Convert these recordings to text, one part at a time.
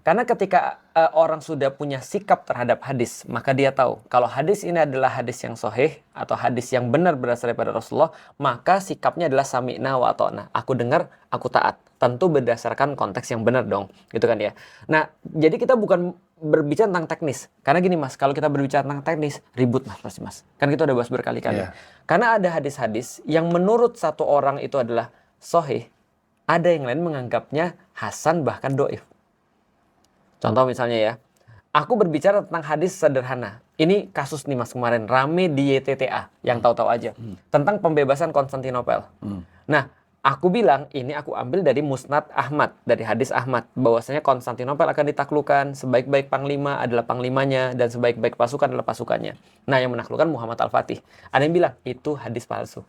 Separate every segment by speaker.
Speaker 1: Karena ketika orang sudah punya sikap terhadap hadis, maka dia tahu kalau hadis ini adalah hadis yang sahih atau hadis yang benar berasal daripada Rasulullah, maka sikapnya adalah sami'na wa ata'na. Aku dengar, aku taat. Tentu berdasarkan konteks yang benar dong, gitu kan ya. Nah, jadi kita bukan berbicara tentang teknis. Karena gini Mas, kalau kita berbicara tentang teknis, ribut Mas pasti Mas. Kan kita udah bahas berkali-kali.
Speaker 2: Iya.
Speaker 1: Karena ada hadis-hadis yang menurut satu orang itu adalah sahih, ada yang lain menganggapnya hasan bahkan doif. Contoh misalnya ya, aku berbicara tentang hadis sederhana. Ini kasus nih Mas kemarin, rame di YTTA, yang tahu-tahu aja. Tentang pembebasan Konstantinopel. Nah, aku bilang, ini aku ambil dari Musnad Ahmad, dari hadis Ahmad. Bahwasanya Konstantinopel akan ditaklukkan, sebaik-baik panglima adalah panglimanya, dan sebaik-baik pasukan adalah pasukannya. Nah, yang menaklukkan Muhammad Al-Fatih. Ada yang bilang, itu hadis palsu.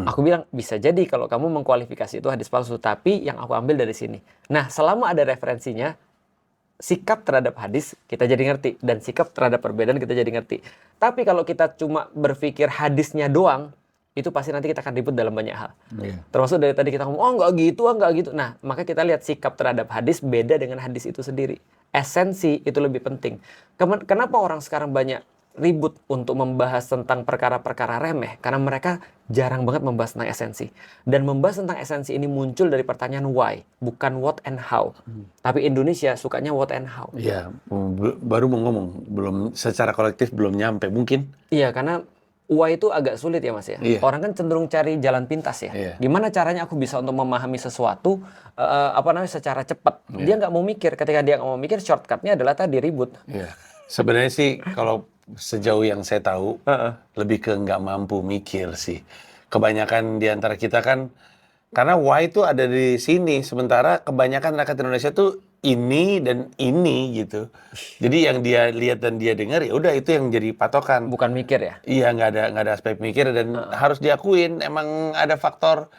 Speaker 1: Aku bilang, bisa jadi kalau kamu mengkualifikasi itu hadis palsu, tapi yang aku ambil dari sini. Nah, selama ada referensinya, sikap terhadap hadis kita jadi ngerti, dan sikap terhadap perbedaan kita jadi ngerti. Tapi kalau kita cuma berpikir hadisnya doang, itu pasti nanti kita akan ribut dalam banyak hal. Termasuk dari tadi kita ngomong, oh enggak gitu. Nah, maka kita lihat sikap terhadap hadis beda dengan hadis itu sendiri. Esensi itu lebih penting. Kenapa orang sekarang banyak ribut untuk membahas tentang perkara-perkara remeh? Karena mereka jarang banget membahas tentang esensi. Dan membahas tentang esensi ini muncul dari pertanyaan why, bukan what and how. Tapi Indonesia sukanya what and how.
Speaker 2: Iya, baru mau ngomong, belum secara kolektif belum nyampe mungkin.
Speaker 1: Iya, karena why itu agak sulit ya Mas ya.
Speaker 2: Iya.
Speaker 1: Orang kan cenderung cari jalan pintas ya.
Speaker 2: Iya.
Speaker 1: Gimana caranya aku bisa untuk memahami sesuatu secara cepat. Dia nggak mau mikir. Ketika dia nggak mau mikir, shortcutnya adalah tadi ribut.
Speaker 2: Iya. Sebenarnya sih kalau sejauh yang saya tahu lebih ke nggak mampu mikir sih. Kebanyakan di antara kita kan karena why itu ada di sini, sementara kebanyakan rakyat Indonesia tuh ini dan ini gitu. Jadi yang dia lihat dan dia dengar ya udah itu yang jadi patokan.
Speaker 1: Bukan mikir ya.
Speaker 2: Iya, nggak ada aspek mikir dan harus diakuin emang ada faktor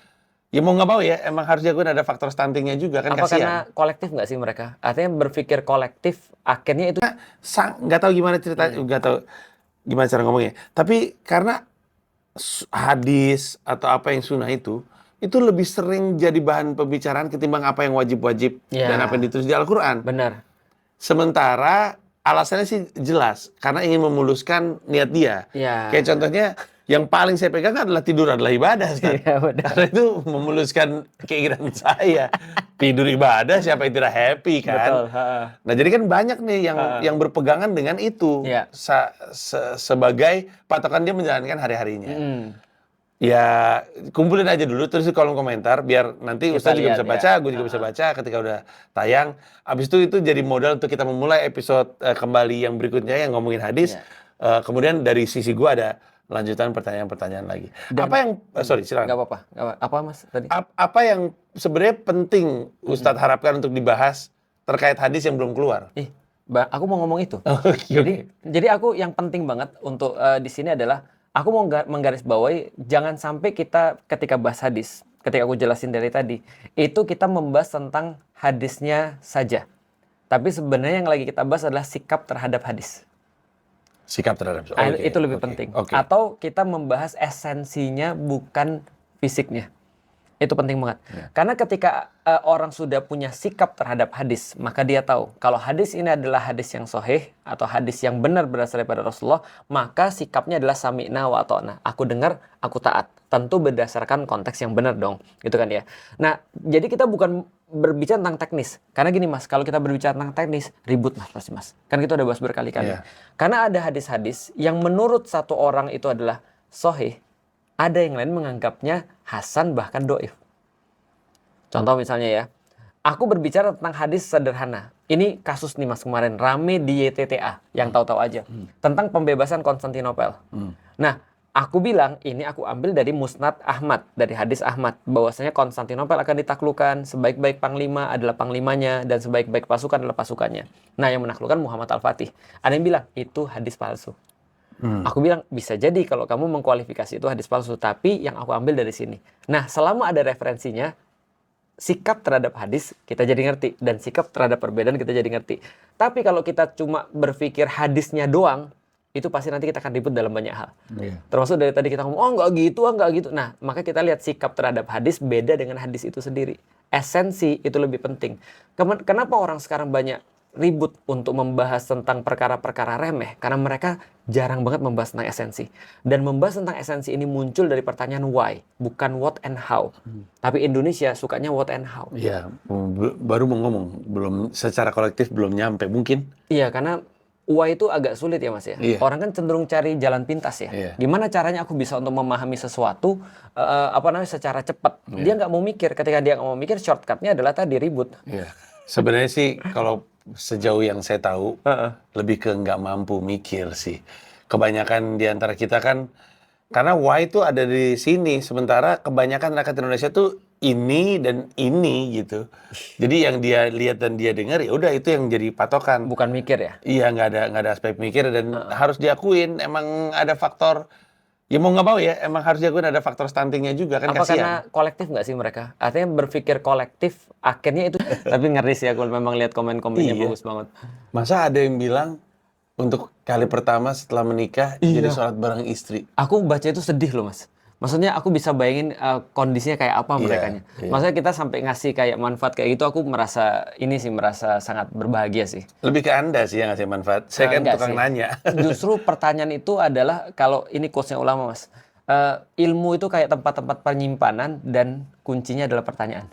Speaker 2: ya mau nggak mau ya emang harus diakuin ada faktor stuntingnya juga kan.
Speaker 1: Apa
Speaker 2: kasihan.
Speaker 1: karena kolektif nggak sih mereka? Artinya berpikir kolektif, akhirnya itu
Speaker 2: Nggak tahu gimana cerita, nggak tahu gimana cara ngomongnya. Tapi karena hadis atau apa yang sunnah itu lebih sering jadi bahan pembicaraan ketimbang apa yang wajib-wajib dan apa yang ditulis di Al-Quran.
Speaker 1: benar.
Speaker 2: Sementara alasannya sih jelas, karena ingin memuluskan niat dia.
Speaker 1: Ya.
Speaker 2: Kayak contohnya, yang paling saya pegang adalah tidur adalah ibadah.
Speaker 1: Iya, benar.
Speaker 2: Karena itu memuluskan keinginan saya. Tidur ibadah, siapa yang tidak happy kan?
Speaker 1: Betul.
Speaker 2: Nah jadi kan banyak nih yang berpegangan dengan itu.
Speaker 1: Iya.
Speaker 2: Sebagai patokan dia menjalankan hari-harinya. Ya kumpulin aja dulu terus di kolom komentar biar nanti
Speaker 1: Kita
Speaker 2: Ustaz juga
Speaker 1: lihat
Speaker 2: bisa baca, gue juga bisa baca ketika udah tayang. Abis itu jadi modal untuk kita memulai episode kembali yang berikutnya yang ngomongin hadis. Kemudian dari sisi gue ada lanjutan pertanyaan-pertanyaan lagi.
Speaker 1: Dan-
Speaker 2: apa yang sorry silakan.
Speaker 1: Nggak apa-apa. Apa Mas tadi?
Speaker 2: Apa yang sebenarnya penting Ustadz harapkan untuk dibahas terkait hadis yang belum keluar?
Speaker 1: Aku mau ngomong itu.
Speaker 2: Oke.
Speaker 1: Jadi aku yang penting banget untuk di sini adalah aku mau menggarisbawahi jangan sampai kita ketika bahas hadis, ketika aku jelasin dari tadi, itu kita membahas tentang hadisnya saja. Tapi sebenarnya yang lagi kita bahas adalah sikap terhadap hadis.
Speaker 2: Sikap terhadap
Speaker 1: Itu lebih penting.
Speaker 2: Oke.
Speaker 1: Atau kita membahas esensinya bukan fisiknya. Itu penting banget. Karena ketika orang sudah punya sikap terhadap hadis, maka dia tahu kalau hadis ini adalah hadis yang sahih atau hadis yang benar berasal daripada Rasulullah, maka sikapnya adalah sami'na wa ata'na. Aku dengar, aku taat. Tentu berdasarkan konteks yang benar dong, gitu kan ya. Nah, jadi kita bukan berbicara tentang teknis. Karena gini Mas, kalau kita berbicara tentang teknis, ribut Mas pasti Mas. Kan kita udah bahas berkali-kali. Karena ada hadis-hadis yang menurut satu orang itu adalah sahih, ada yang lain menganggapnya hasan bahkan doif. Contoh misalnya ya, aku berbicara tentang hadis sederhana. Ini kasus nih Mas kemarin, rame di YTTA, yang tahu-tahu aja. Tentang pembebasan Konstantinopel. Nah, aku bilang, ini aku ambil dari Musnad Ahmad, dari hadis Ahmad. Bahwasanya Konstantinopel akan ditaklukkan, sebaik-baik panglima adalah panglimanya, dan sebaik-baik pasukan adalah pasukannya. Nah, yang menaklukkan Muhammad Al-Fatih. Ada yang bilang, itu hadis palsu. Aku bilang, bisa jadi kalau kamu mengkualifikasi itu hadis palsu, tapi yang aku ambil dari sini. Nah, selama ada referensinya, sikap terhadap hadis kita jadi ngerti, dan sikap terhadap perbedaan kita jadi ngerti. Tapi kalau kita cuma berpikir hadisnya doang, itu pasti nanti kita akan ribut dalam banyak hal. Termasuk dari tadi kita ngomong, oh enggak gitu. Nah, maka kita lihat sikap terhadap hadis beda dengan hadis itu sendiri. Esensi itu lebih penting. Kenapa orang sekarang banyak ribut untuk membahas tentang perkara-perkara remeh karena mereka jarang banget membahas tentang esensi. Dan membahas tentang esensi ini muncul dari pertanyaan why, bukan what and how. Tapi Indonesia sukanya what and how.
Speaker 2: Iya, baru mau ngomong, belum secara kolektif belum nyampe mungkin.
Speaker 1: Iya, karena why itu agak sulit ya Mas ya.
Speaker 2: Iya.
Speaker 1: Orang kan cenderung cari jalan pintas ya.
Speaker 2: Iya.
Speaker 1: Gimana caranya aku bisa untuk memahami sesuatu secara cepat. Dia nggak mau mikir. Ketika dia nggak mau mikir, shortcutnya adalah tadi ribut.
Speaker 2: Iya. Sebenarnya sih kalau sejauh yang saya tahu lebih ke nggak mampu mikir sih. Kebanyakan di antara kita kan karena why itu ada di sini, sementara kebanyakan rakyat Indonesia tuh ini dan ini gitu. Jadi yang dia lihat dan dia dengar ya udah itu yang jadi patokan.
Speaker 1: Bukan mikir ya.
Speaker 2: Iya, nggak ada aspek mikir dan harus diakuin emang ada faktor. Ya mau nggak mau ya, emang harus diakuin ada faktor stuntingnya juga kan,
Speaker 1: Apa
Speaker 2: kasihan.
Speaker 1: karena kolektif nggak sih mereka? Artinya berpikir kolektif, akhirnya itu. Tapi ngeri sih aku memang lihat komen-komennya
Speaker 2: Iya.
Speaker 1: bagus banget.
Speaker 2: Masa ada yang bilang untuk kali pertama setelah menikah jadi sholat bareng istri.
Speaker 1: Aku baca itu sedih loh Mas. Maksudnya aku bisa bayangin kondisinya kayak apa merekanya.
Speaker 2: iya.
Speaker 1: Maksudnya kita sampai ngasih kayak manfaat kayak gitu, aku merasa sangat berbahagia sih.
Speaker 2: Lebih ke Anda sih yang ngasih manfaat. Saya kan
Speaker 1: Enggak
Speaker 2: tukang
Speaker 1: sih.
Speaker 2: nanya.
Speaker 1: Justru pertanyaan itu adalah, kalau ini quotes-nya ulama Mas, ilmu itu kayak tempat-tempat penyimpanan dan kuncinya adalah pertanyaan.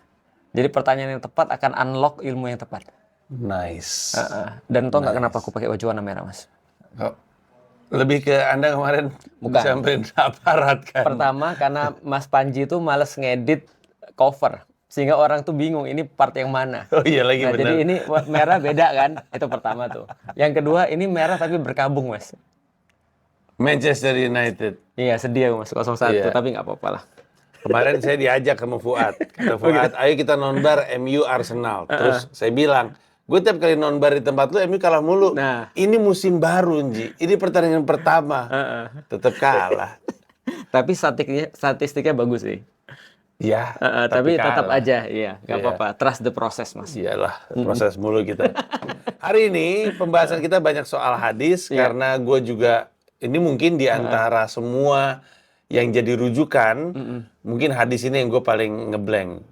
Speaker 1: Jadi pertanyaan yang tepat akan unlock ilmu yang tepat.
Speaker 2: Nice.
Speaker 1: Dan tau nggak kenapa aku pakai baju warna merah Mas?
Speaker 2: Kok lebih ke Anda kemarin
Speaker 1: Bukan.
Speaker 2: samperin aparat kan?
Speaker 1: Pertama karena Mas Panji itu males ngedit cover. Sehingga orang tuh bingung ini part yang mana.
Speaker 2: Oh iya lagi
Speaker 1: Nah,
Speaker 2: benar.
Speaker 1: jadi ini merah beda kan? Itu pertama tuh. Yang kedua ini merah tapi berkabung Mas.
Speaker 2: Manchester United.
Speaker 1: Iya sedih aku Mas 0-1
Speaker 2: Iya.
Speaker 1: tapi nggak apa-apa lah.
Speaker 2: Kemarin saya diajak sama Fuad. Kata Fuad, ayo kita nonbar MU Arsenal. Terus saya bilang, gue tiap kali nonbar di tempat lu MU kalah mulu.
Speaker 1: Nah.
Speaker 2: Ini musim baru, Nji. Ini pertandingan pertama. Tetap kalah.
Speaker 1: Tapi statistiknya bagus sih.
Speaker 2: Ya,
Speaker 1: Tapi tetap
Speaker 2: kalah.
Speaker 1: aja, iya, nggak
Speaker 2: Iya.
Speaker 1: apa-apa. Trust the process, Mas.
Speaker 2: Iyalah, proses mulu kita. Hari ini pembahasan kita banyak soal hadis
Speaker 1: Iya.
Speaker 2: karena gue juga ini mungkin di antara semua yang jadi rujukan, mungkin hadis ini yang gue paling ngeblank.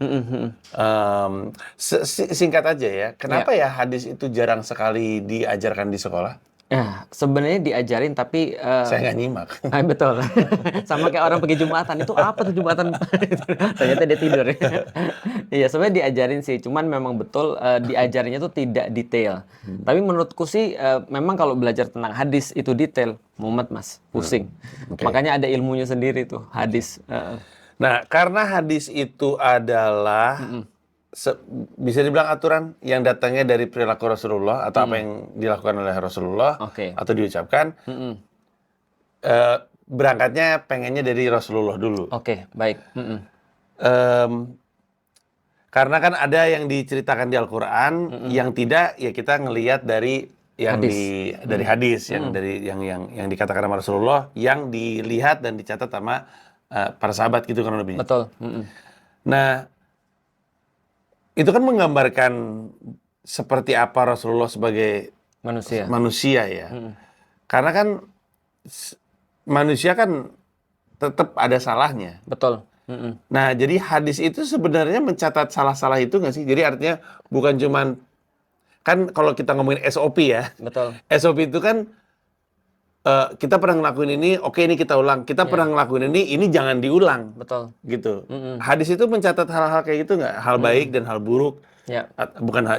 Speaker 2: Singkat aja ya, kenapa ya hadis itu jarang sekali diajarkan di sekolah?
Speaker 1: Ya, sebenarnya diajarin tapi
Speaker 2: Saya nggak nyimak.
Speaker 1: betul. Sama kayak orang pergi Jumatan. Itu apa tuh Jumatan? Ternyata dia tidur. Iya, sebenarnya diajarin sih. Cuman memang betul diajarinnya tuh tidak detail. Tapi menurutku sih memang kalau belajar tentang hadis itu detail. Mumet Mas, pusing.
Speaker 2: Oke.
Speaker 1: Makanya ada ilmunya sendiri tuh hadis.
Speaker 2: Nah, karena hadis itu adalah bisa dibilang aturan yang datangnya dari perilaku Rasulullah atau apa yang dilakukan oleh Rasulullah
Speaker 1: Oke.
Speaker 2: atau diucapkan, berangkatnya pengennya dari Rasulullah dulu.
Speaker 1: Oke, baik.
Speaker 2: Karena kan ada yang diceritakan di Al-Quran, yang tidak ya kita ngelihat dari yang
Speaker 1: Hadis.
Speaker 2: dari hadis, yang dari yang dikatakan sama Rasulullah, yang dilihat dan dicatat sama para sahabat gitu kan lebih.
Speaker 1: Betul.
Speaker 2: Nah, itu kan menggambarkan seperti apa Rasulullah sebagai manusia ya. Karena kan manusia kan tetap ada salahnya.
Speaker 1: Betul.
Speaker 2: Nah, jadi hadis itu sebenarnya mencatat salah-salah itu nggak sih? Jadi artinya bukan cuman, kan kalau kita ngomongin SOP ya.
Speaker 1: Betul.
Speaker 2: SOP itu kan kita pernah ngelakuin ini, oke ini kita ulang. Kita pernah ngelakuin ini jangan diulang.
Speaker 1: Betul.
Speaker 2: Gitu. Hadis itu mencatat hal-hal kayak gitu nggak? Hal baik dan hal buruk.
Speaker 1: Ya.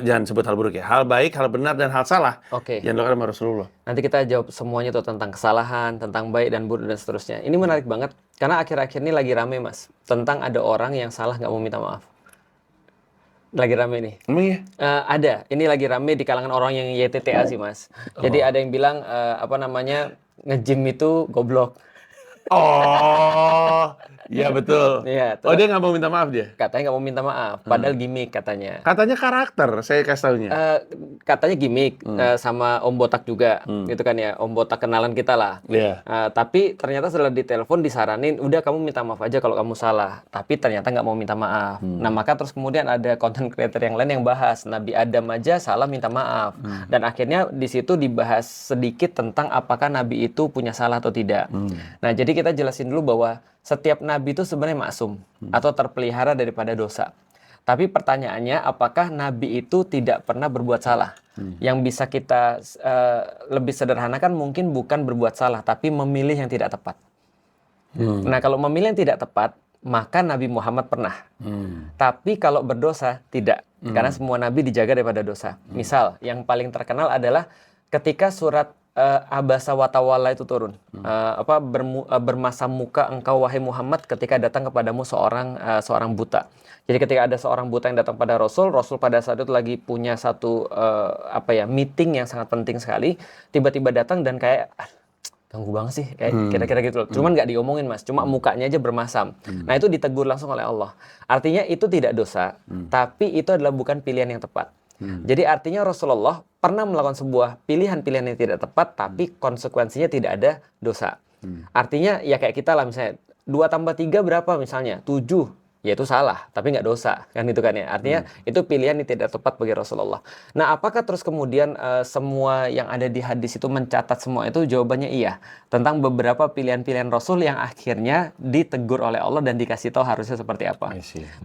Speaker 2: Jangan sebut hal buruk ya. Hal baik, hal benar, dan hal salah.
Speaker 1: Oke.
Speaker 2: Yang dilakukan sama Rasulullah.
Speaker 1: Nanti kita jawab semuanya tuh tentang kesalahan, tentang baik dan buruk dan seterusnya. Ini menarik banget karena akhir-akhir ini lagi rame Mas tentang ada orang yang salah nggak mau minta maaf. Lagi rame nih.
Speaker 2: Emang ya?
Speaker 1: Ada. Ini lagi rame di kalangan orang yang YTTA sih Mas. Jadi ada yang bilang nge-gym itu goblok.
Speaker 2: Oh, iya betul.
Speaker 1: Iya.
Speaker 2: Oh, dia nggak mau minta maaf dia?
Speaker 1: Katanya nggak mau minta maaf. Padahal gimmick katanya.
Speaker 2: Katanya karakter, saya kasih taunya.
Speaker 1: Katanya gimmick sama Om Botak juga, gitu kan ya. Om Botak kenalan kita lah.
Speaker 2: Iya.
Speaker 1: Tapi ternyata setelah ditelepon disaranin, udah kamu minta maaf aja kalau kamu salah. Tapi ternyata nggak mau minta maaf. Nah maka terus kemudian ada content creator yang lain yang bahas Nabi Adam aja salah minta maaf. Dan akhirnya di situ dibahas sedikit tentang apakah Nabi itu punya salah atau tidak. Nah jadi kita jelasin dulu bahwa setiap Nabi itu sebenarnya maksum atau terpelihara daripada dosa. Tapi pertanyaannya apakah Nabi itu tidak pernah berbuat salah? Yang bisa kita lebih sederhanakan mungkin bukan berbuat salah, tapi memilih yang tidak tepat. Nah, kalau memilih yang tidak tepat, maka Nabi Muhammad pernah. Tapi kalau berdosa, tidak. Karena semua Nabi dijaga daripada dosa. Misal, yang paling terkenal adalah ketika surat Abasa wa Tawalla itu turun. Bermasam muka engkau wahai Muhammad ketika datang kepadamu seorang buta. Jadi ketika ada seorang buta yang datang pada Rasul pada saat itu lagi punya satu meeting yang sangat penting sekali, tiba-tiba datang dan kayak ganggu banget sih, kayak kira-kira gitu loh. Cuman nggak diomongin mas, cuma mukanya aja bermasam. Nah itu ditegur langsung oleh Allah. Artinya itu tidak dosa, tapi itu adalah bukan pilihan yang tepat. Jadi artinya Rasulullah pernah melakukan sebuah pilihan-pilihan yang tidak tepat, tapi konsekuensinya tidak ada dosa. Artinya ya kayak kita lah misalnya, 2 tambah 3 berapa misalnya? 7. Ya itu salah, tapi nggak dosa, kan itu kan ya. Artinya itu pilihan yang tidak tepat bagi Rasulullah. Nah, apakah terus kemudian semua yang ada di hadis itu mencatat semua itu? Jawabannya iya. Tentang beberapa pilihan-pilihan Rasul yang akhirnya ditegur oleh Allah dan dikasih tahu harusnya seperti apa.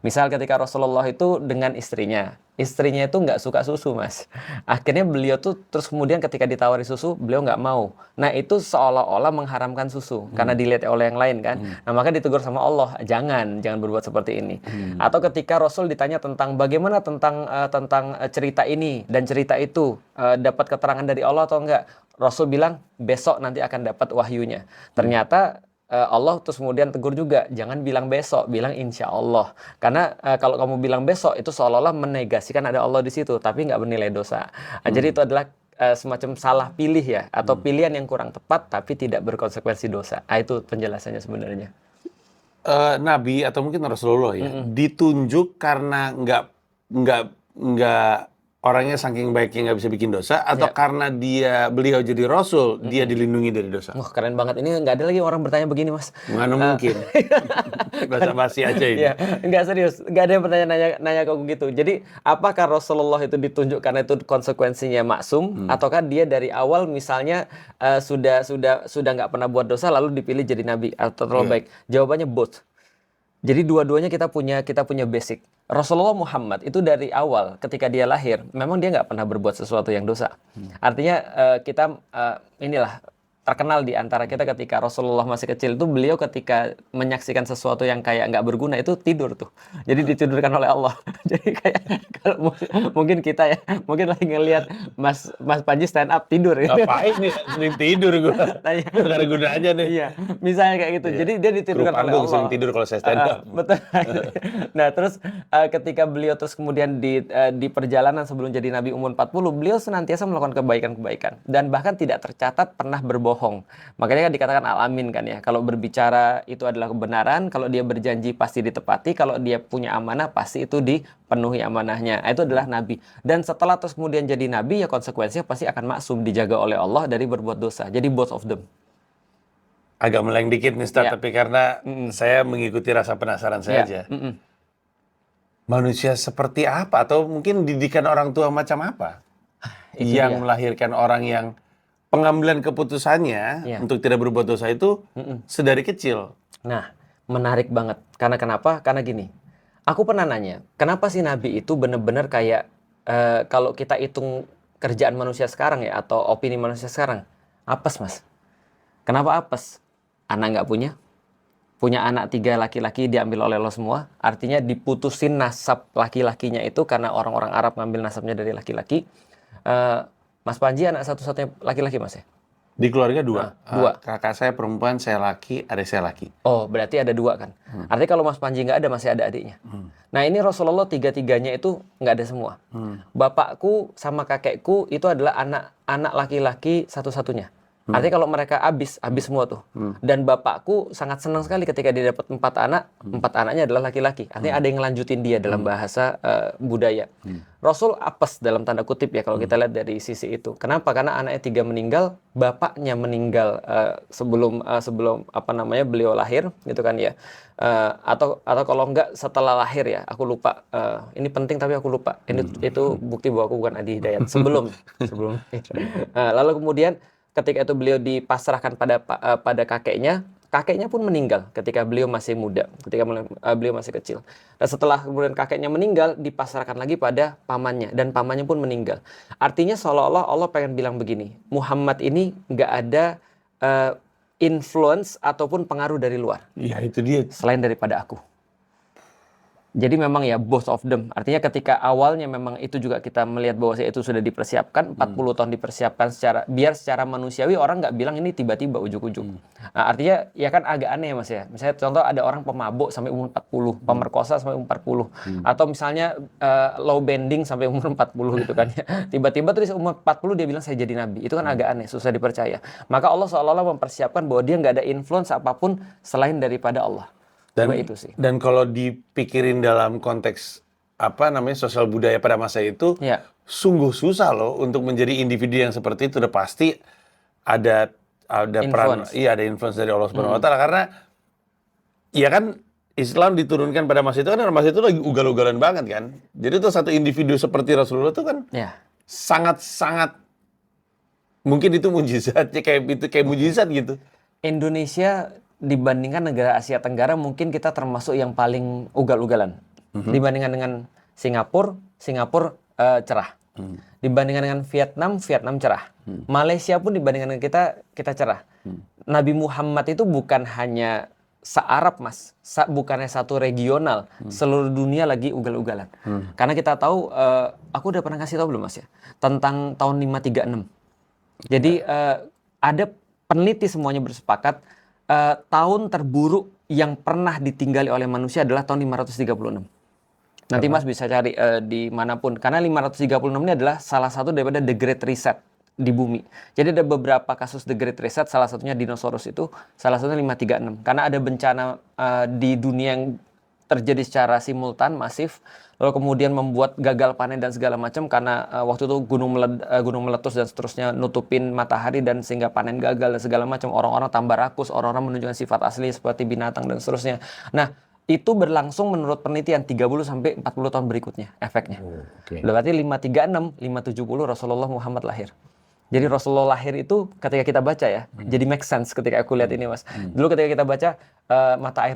Speaker 1: Misal ketika Rasulullah itu dengan istrinya itu nggak suka susu mas. Akhirnya beliau tuh terus kemudian ketika ditawari susu, beliau nggak mau. Nah itu seolah-olah mengharamkan susu karena dilihat oleh yang lain kan. Nah maka ditegur sama Allah, jangan berbuat seperti ini. Atau ketika Rasul ditanya tentang bagaimana tentang cerita ini dan cerita itu dapat keterangan dari Allah atau enggak, Rasul bilang besok nanti akan dapat wahyunya. Ternyata Allah terus kemudian tegur juga, jangan bilang besok, bilang insya Allah. Karena kalau kamu bilang besok itu seolah-olah menegasikan ada Allah di situ, tapi nggak bernilai dosa. Jadi itu adalah semacam salah pilih ya, atau pilihan yang kurang tepat tapi tidak berkonsekuensi dosa. Itu penjelasannya sebenarnya.
Speaker 2: Nabi atau mungkin Rasulullah ya ditunjuk karena nggak orangnya saking baiknya nggak bisa bikin dosa, atau karena beliau jadi Rasul dia dilindungi dari dosa.
Speaker 1: Wah keren banget, ini nggak ada lagi orang bertanya begini mas.
Speaker 2: Mana mungkin basa-basi aja ini.
Speaker 1: Ya, nggak serius, nggak ada yang bertanya nanya ke aku gitu. Jadi apakah Rasulullah itu ditunjuk karena itu konsekuensinya maksum, ataukah dia dari awal misalnya sudah nggak pernah buat dosa lalu dipilih jadi nabi atau terlalu baik? Jawabannya both. Jadi dua-duanya kita punya basic. Rasulullah Muhammad itu dari awal ketika dia lahir memang dia nggak pernah berbuat sesuatu yang dosa. Artinya kita inilah terkenal di antara kita ketika Rasulullah masih kecil itu beliau ketika menyaksikan sesuatu yang kayak nggak berguna itu tidur tuh. Jadi ditidurkan oleh Allah. Jadi kayak kalau mungkin kita ya mungkin lagi ngelihat Mas Panji stand up tidur.
Speaker 2: Ngapain nih sering tidur gue? Gak ada gunanya nih.
Speaker 1: Iya, misalnya kayak gitu. Jadi dia ditidurkan oleh Allah.
Speaker 2: Sering tidur kalau saya stand up.
Speaker 1: Betul. Nah terus ketika beliau terus kemudian di perjalanan sebelum jadi Nabi umur 40, beliau senantiasa melakukan kebaikan-kebaikan dan bahkan tidak tercatat pernah berbohong. Makanya kan dikatakan al-amin kan ya. Kalau berbicara itu adalah kebenaran, kalau dia berjanji pasti ditepati, kalau dia punya amanah pasti itu dipenuhi amanahnya. Itu adalah nabi. Dan setelah terus kemudian jadi nabi ya konsekuensinya pasti akan maksum, dijaga oleh Allah dari berbuat dosa. Jadi both of them.
Speaker 2: Agak meleng dikit nih Ustaz, tapi karena saya mengikuti rasa penasaran saya aja. Manusia seperti apa atau mungkin didikan orang tua macam apa yang melahirkan orang yang pengambilan keputusannya untuk tidak berbuat dosa itu sedari kecil.
Speaker 1: Nah, menarik banget. Karena kenapa? Karena gini, aku pernah nanya, kenapa sih Nabi itu benar-benar kayak kalau kita hitung kerjaan manusia sekarang ya, atau opini manusia sekarang, apes mas. Kenapa apes? Anak nggak punya anak 3 laki-laki diambil oleh Allah semua, artinya diputusin nasab laki-lakinya itu karena orang-orang Arab ngambil nasabnya dari laki-laki. Mas Panji anak satu-satunya laki-laki mas ya?
Speaker 2: Di keluarga 2.
Speaker 1: Dua.
Speaker 2: Kakak saya perempuan, saya laki, adik saya laki.
Speaker 1: Oh berarti ada 2 kan? Artinya kalau Mas Panji nggak ada masih ada adiknya. Nah ini Rasulullah 3-3-nya itu nggak ada semua. Bapakku sama kakekku itu adalah anak laki-laki satu-satunya. Artinya kalau mereka habis semua tuh. Dan bapakku sangat senang sekali ketika dia dapat 4 anak, 4 anaknya adalah laki-laki. Artinya ada yang ngelanjutin dia dalam bahasa budaya. Rasul apes dalam tanda kutip ya kalau kita lihat dari sisi itu. Kenapa? Karena anaknya 3 meninggal, bapaknya meninggal sebelum beliau lahir, gitu kan ya. Atau kalau enggak setelah lahir ya, aku lupa. Ini penting tapi aku lupa. Itu bukti bahwa aku bukan Adi Hidayat. Sebelum. Lalu kemudian ketika itu beliau dipasrahkan pada kakeknya, kakeknya pun meninggal ketika beliau masih muda, ketika beliau masih kecil. Dan setelah kemudian kakeknya meninggal, dipasarkan lagi pada pamannya, dan pamannya pun meninggal. Artinya seolah-olah Allah pengen bilang begini, Muhammad ini nggak ada influence ataupun pengaruh dari luar.
Speaker 2: Iya, itu dia.
Speaker 1: Selain daripada aku. Jadi memang ya both of them. Artinya ketika awalnya memang itu juga kita melihat bahwa itu sudah dipersiapkan, 40 tahun dipersiapkan biar secara manusiawi orang nggak bilang ini tiba-tiba ujuk-ujuk. Nah, artinya ya kan agak aneh ya Mas ya. Misalnya contoh ada orang pemabuk sampai umur 40, pemerkosa sampai umur 40. Atau misalnya low bending sampai umur 40 gitu kan ya. Tiba-tiba terus umur 40 dia bilang saya jadi nabi. Itu kan agak aneh, susah dipercaya. Maka Allah seolah-olah mempersiapkan bahwa dia nggak ada influence apapun selain daripada Allah. Itu sih.
Speaker 2: Dan kalau dipikirin dalam konteks sosial budaya pada masa itu, sungguh susah loh untuk menjadi individu yang seperti itu. Udah pasti ada peran, ada influence dari Allah Subhanahu Wa Taala, karena ya kan Islam diturunkan pada masa itu kan, masa itu lagi ugal-ugalan banget kan. Jadi tuh satu individu seperti Rasulullah itu kan sangat-sangat mungkin itu mujizatnya, kayak mujizat gitu.
Speaker 1: Indonesia dibandingkan negara Asia Tenggara mungkin kita termasuk yang paling ugal-ugalan. Dibandingkan dengan Singapura cerah. Dibandingkan dengan Vietnam cerah. Malaysia pun dibandingkan dengan kita cerah. Nabi Muhammad itu bukan hanya se-Arab Mas, bukannya satu regional, seluruh dunia lagi ugal-ugalan. Karena kita tahu, aku udah pernah kasih tahu belum Mas ya, tentang tahun 536. Jadi ada peneliti semuanya bersepakat, tahun terburuk yang pernah ditinggali oleh manusia adalah tahun 536. Nanti Mas bisa cari dimanapun. Karena 536 ini adalah salah satu daripada The Great Reset di bumi. Jadi ada beberapa kasus The Great Reset, salah satunya dinosaurus itu, salah satunya 536. Karena ada bencana di dunia yang terjadi secara simultan, masif, lalu kemudian membuat gagal panen dan segala macam karena waktu itu gunung meletus dan seterusnya nutupin matahari dan sehingga panen gagal dan segala macam. Orang-orang tambah rakus, orang-orang menunjukkan sifat asli seperti binatang dan seterusnya. Nah, itu berlangsung menurut penelitian 30 sampai 40 tahun berikutnya efeknya. Berarti 536, 570 Rasulullah Muhammad lahir. Jadi Rasulullah lahir itu ketika kita baca ya, jadi make sense ketika aku lihat ini Mas. Dulu ketika kita baca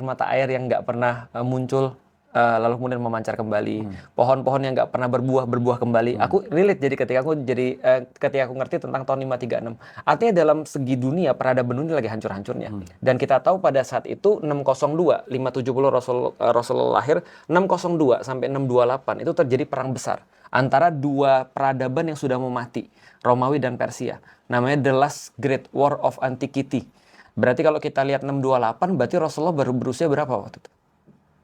Speaker 1: mata air yang nggak pernah muncul, lalu kemudian memancar kembali, pohon-pohon yang nggak pernah berbuah kembali. Aku relate jadi ketika aku ngerti tentang tahun 536. Artinya dalam segi dunia peradaban dunia lagi hancur-hancurnya. Dan kita tahu pada saat itu 602, 570 Rasulullah lahir, 602 sampai 628 itu terjadi perang besar antara dua peradaban yang sudah mau mati, Romawi dan Persia. Namanya The Last Great War of Antiquity. Berarti kalau kita lihat 628, berarti Rasulullah baru berusia berapa waktu itu?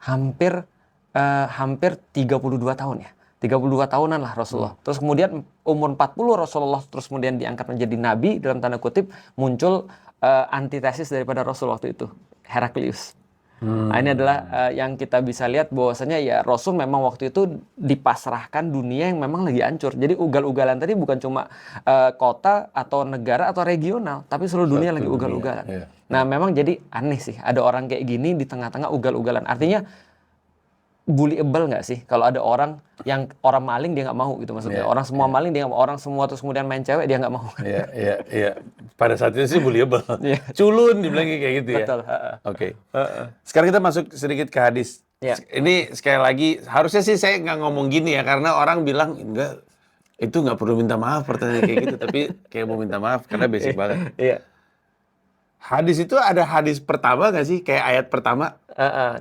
Speaker 1: Hampir 32 tahun ya. 32 tahunan lah Rasulullah. Terus kemudian umur 40 Rasulullah terus kemudian diangkat menjadi nabi, dalam tanda kutip muncul antitesis daripada Rasul waktu itu, Heraklius. Nah, ini adalah yang kita bisa lihat bahwasanya ya Rasul memang waktu itu dipasrahkan dunia yang memang lagi hancur. Jadi ugal-ugalan tadi bukan cuma kota atau negara atau regional, tapi seluruh dunia lagi ugal-ugalan. Iya. Nah, memang jadi aneh sih ada orang kayak gini di tengah-tengah ugal-ugalan. Artinya bullyable nggak sih kalau ada orang maling dia nggak mau gitu maksudnya. Orang semua maling dia nggak mau, orang semua terus kemudian main cewek dia nggak mau.
Speaker 2: Iya. Pada saat itu sih bullyable. Culun dibilang kayak gitu ya.
Speaker 1: Betul.
Speaker 2: Oke. Sekarang kita masuk sedikit ke hadis. Ini sekali lagi harusnya sih saya nggak ngomong gini ya, karena orang bilang enggak, itu nggak perlu minta maaf pertanyaan kayak gitu, tapi kayak mau minta maaf karena basic banget.
Speaker 1: Iya.
Speaker 2: Hadis itu ada hadis pertama nggak sih, kayak ayat pertama?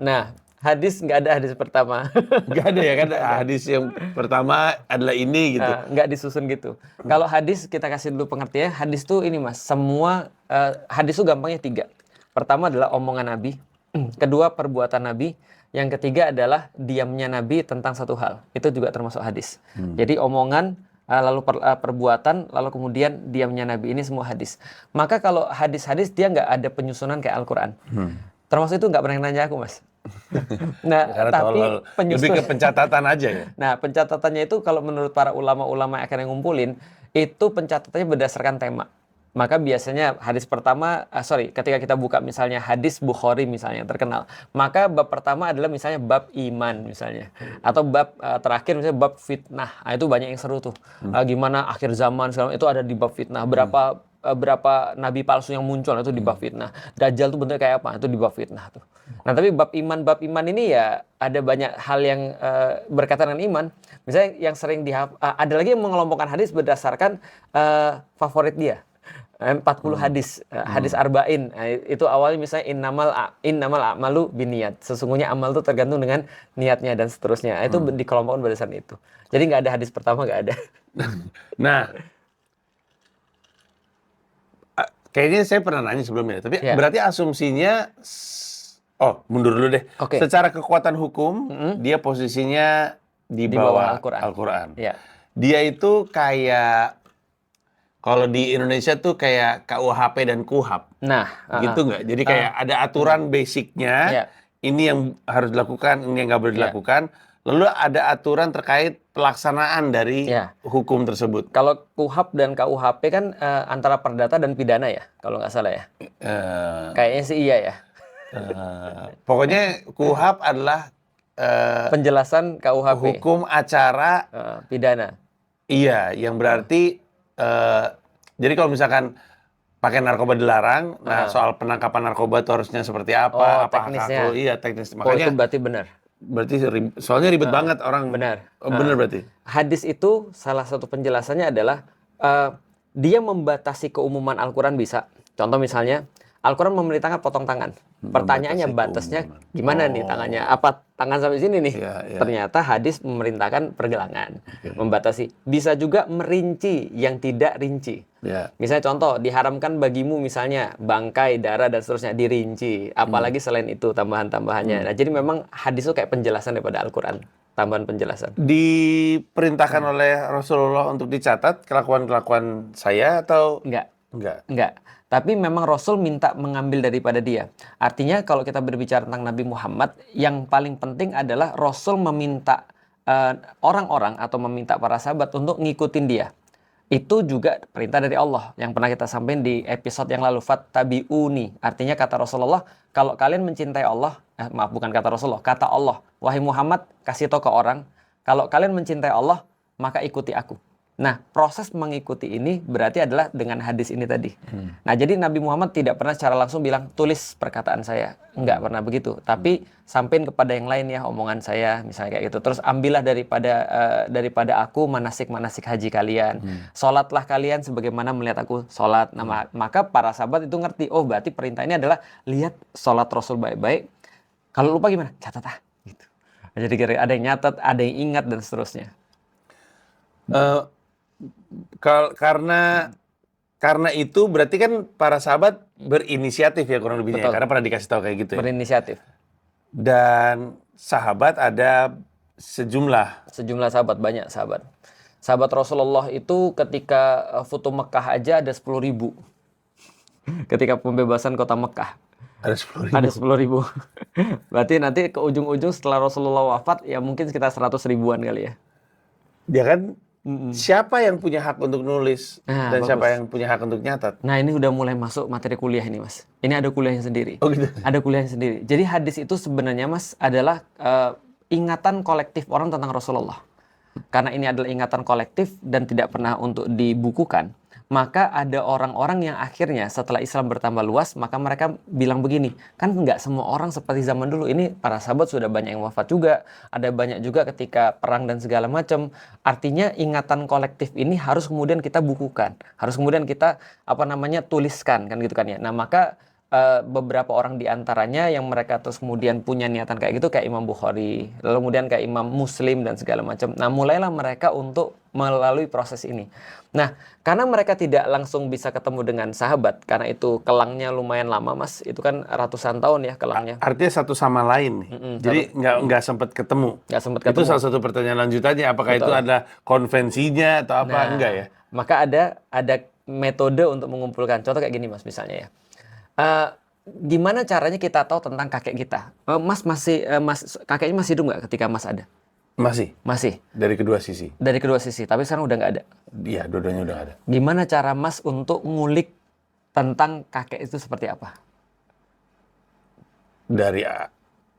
Speaker 1: Nah, hadis nggak ada hadis pertama.
Speaker 2: Nggak ada ya kan, hadis yang pertama adalah ini gitu.
Speaker 1: Nggak disusun gitu. Kalau hadis kita kasih dulu pengertian. Hadis tuh ini Mas, semua hadis tuh gampangnya 3. Pertama adalah omongan Nabi, kedua perbuatan Nabi, yang ketiga adalah diamnya Nabi tentang satu hal. Itu juga termasuk hadis. Jadi omongan, lalu perbuatan, lalu kemudian diamnya Nabi, ini semua hadis. Maka kalau hadis-hadis dia nggak ada penyusunan kayak Al-Quran. Termasuk itu nggak pernah nanya aku Mas. Nah, tapi
Speaker 2: lebih ke pencatatan aja ya.
Speaker 1: Nah, pencatatannya itu kalau menurut para ulama-ulama yang akhirnya ngumpulin, itu pencatatannya berdasarkan tema. Maka biasanya hadis pertama, ketika kita buka misalnya hadis Bukhari misalnya terkenal, maka bab pertama adalah misalnya bab iman misalnya, atau bab terakhir misalnya bab fitnah. Nah, itu banyak yang seru tuh. Gimana akhir zaman segala itu ada di bab fitnah. Berapa berapa nabi palsu yang muncul itu di bab fitnah. Dajjal tuh bentuknya kayak apa? Itu di bab fitnah tuh. Nah, tapi bab iman ini ya ada banyak hal yang berkaitan dengan iman. Misalnya yang sering ada lagi yang mengelompokkan hadis berdasarkan favorit dia. 40 hadis, hadis arba'in. Itu awalnya misalnya innamal a'malu binniyat. Sesungguhnya amal itu tergantung dengan niatnya dan seterusnya. Itu dikelompokkan berdasarkan itu. Jadi nggak ada hadis pertama, nggak ada.
Speaker 2: Nah, kayaknya saya pernah nanya sebelumnya, tapi berarti asumsinya, mundur dulu deh.
Speaker 1: Oke.
Speaker 2: Secara kekuatan hukum, dia posisinya di bawah Al-Quran.
Speaker 1: Ya.
Speaker 2: Dia itu kayak, kalau di Indonesia tuh kayak KUHP dan KUHAP.
Speaker 1: Nah,
Speaker 2: gitu nggak? Jadi kayak ada aturan basicnya, ini yang harus dilakukan, ini yang nggak boleh dilakukan. Lalu ada aturan terkait pelaksanaan dari hukum tersebut.
Speaker 1: Kalau KUHAP dan KUHP kan antara perdata dan pidana ya, kalau nggak salah ya. Kayaknya sih iya ya.
Speaker 2: Pokoknya KUHAP adalah
Speaker 1: penjelasan KUHP.
Speaker 2: Hukum acara
Speaker 1: pidana.
Speaker 2: Iya, yang berarti jadi kalau misalkan pakai narkoba dilarang, nah soal penangkapan narkoba itu harusnya seperti apa,
Speaker 1: teknisnya.
Speaker 2: Teknis.
Speaker 1: Makanya itu berarti benar.
Speaker 2: Berarti soalnya ribet banget orang.
Speaker 1: Benar.
Speaker 2: Benar berarti.
Speaker 1: Hadis itu salah satu penjelasannya adalah dia membatasi keumuman Al-Quran bisa. Contoh misalnya Al-Quran memerintahkan potong tangan. Pertanyaannya batasnya gimana nih tangannya? Apa tangan sampai sini nih? Ternyata hadis memerintahkan pergelangan, membatasi. Bisa juga merinci yang tidak rinci. Misalnya contoh, diharamkan bagimu misalnya bangkai, darah dan seterusnya dirinci. Apalagi selain itu tambahan-tambahannya. Nah, jadi memang hadis itu kayak penjelasan daripada Al-Quran. Tambahan penjelasan.
Speaker 2: Diperintahkan oleh Rasulullah untuk dicatat kelakuan-kelakuan saya atau? Enggak.
Speaker 1: Tapi memang Rasul minta mengambil daripada dia. Artinya kalau kita berbicara tentang Nabi Muhammad, yang paling penting adalah Rasul meminta orang-orang atau meminta para sahabat untuk ngikutin dia. Itu juga perintah dari Allah yang pernah kita sampaikan di episode yang lalu, fattabi'uni. Artinya kata Rasulullah, kalau kalian mencintai Allah, bukan kata Rasulullah, kata Allah, wahai Muhammad, kasih tahu ke orang, kalau kalian mencintai Allah, maka ikuti aku. Nah, proses mengikuti ini berarti adalah dengan hadis ini tadi. Nah, jadi Nabi Muhammad tidak pernah secara langsung bilang, tulis perkataan saya. Enggak pernah begitu. Tapi sampein kepada yang lain ya omongan saya, misalnya kayak gitu. Terus ambillah daripada aku manasik-manasik haji kalian. Sholatlah kalian sebagaimana melihat aku sholat. Nah, maka para sahabat itu ngerti, oh berarti perintah ini adalah lihat sholat Rasul baik-baik. Kalau lupa gimana? Catat gitu. Jadi ada yang nyatat, ada yang ingat, dan seterusnya.
Speaker 2: Karena itu berarti kan para sahabat berinisiatif ya kurang lebihnya. Karena pernah dikasih tahu kayak gitu ya.
Speaker 1: Berinisiatif.
Speaker 2: Dan sahabat ada sejumlah
Speaker 1: sahabat, banyak sahabat. Sahabat Rasulullah itu ketika Futuh Mekah aja ada 10.000. Ketika pembebasan kota Mekah.
Speaker 2: Ada 10.000.
Speaker 1: Ada 10.000. Berarti nanti ke ujung-ujung setelah Rasulullah wafat ya mungkin sekitar 100 ribuan kali ya.
Speaker 2: Dia kan siapa yang punya hak untuk nulis dan bagus. Siapa yang punya hak untuk nyatat?
Speaker 1: Nah, ini udah mulai masuk materi kuliah ini, Mas. Ini ada kuliahnya sendiri.
Speaker 2: Oh gitu.
Speaker 1: Ada kuliahnya sendiri. Jadi hadis itu sebenarnya, Mas, adalah ingatan kolektif orang tentang Rasulullah. Karena ini adalah ingatan kolektif dan tidak pernah untuk dibukukan. Maka ada orang-orang yang akhirnya setelah Islam bertambah luas, maka mereka bilang begini, kan nggak semua orang seperti zaman dulu. Ini para sahabat sudah banyak yang wafat juga, ada banyak juga ketika perang dan segala macam. Artinya ingatan kolektif ini harus kemudian kita bukukan, harus kemudian kita tuliskan kan gitu kan ya. Nah maka beberapa orang di antaranya yang mereka terus kemudian punya niatan kayak gitu kayak Imam Bukhari, lalu kemudian kayak Imam Muslim dan segala macam. Nah, mulailah mereka untuk melalui proses ini. Nah, karena mereka tidak langsung bisa ketemu dengan sahabat, karena itu kelangnya lumayan lama, Mas. Itu kan ratusan tahun ya kelangnya.
Speaker 2: Artinya satu sama lain nih. Jadi nggak sempat ketemu.
Speaker 1: Nggak sempat ketemu.
Speaker 2: Itu salah satu pertanyaan lanjutannya, apakah itu ada konvensinya atau apa? Enggak ya?
Speaker 1: Maka ada metode untuk mengumpulkan. Contoh kayak gini, Mas, misalnya ya. Gimana caranya kita tahu tentang kakek kita? Mas kakeknya masih hidup nggak ketika Mas ada? Masih.
Speaker 2: Dari kedua sisi.
Speaker 1: Dari kedua sisi, tapi sekarang udah nggak ada.
Speaker 2: Iya, dua-duanya udah nggak ada.
Speaker 1: Gimana cara Mas untuk ngulik tentang kakek itu seperti apa?
Speaker 2: Dari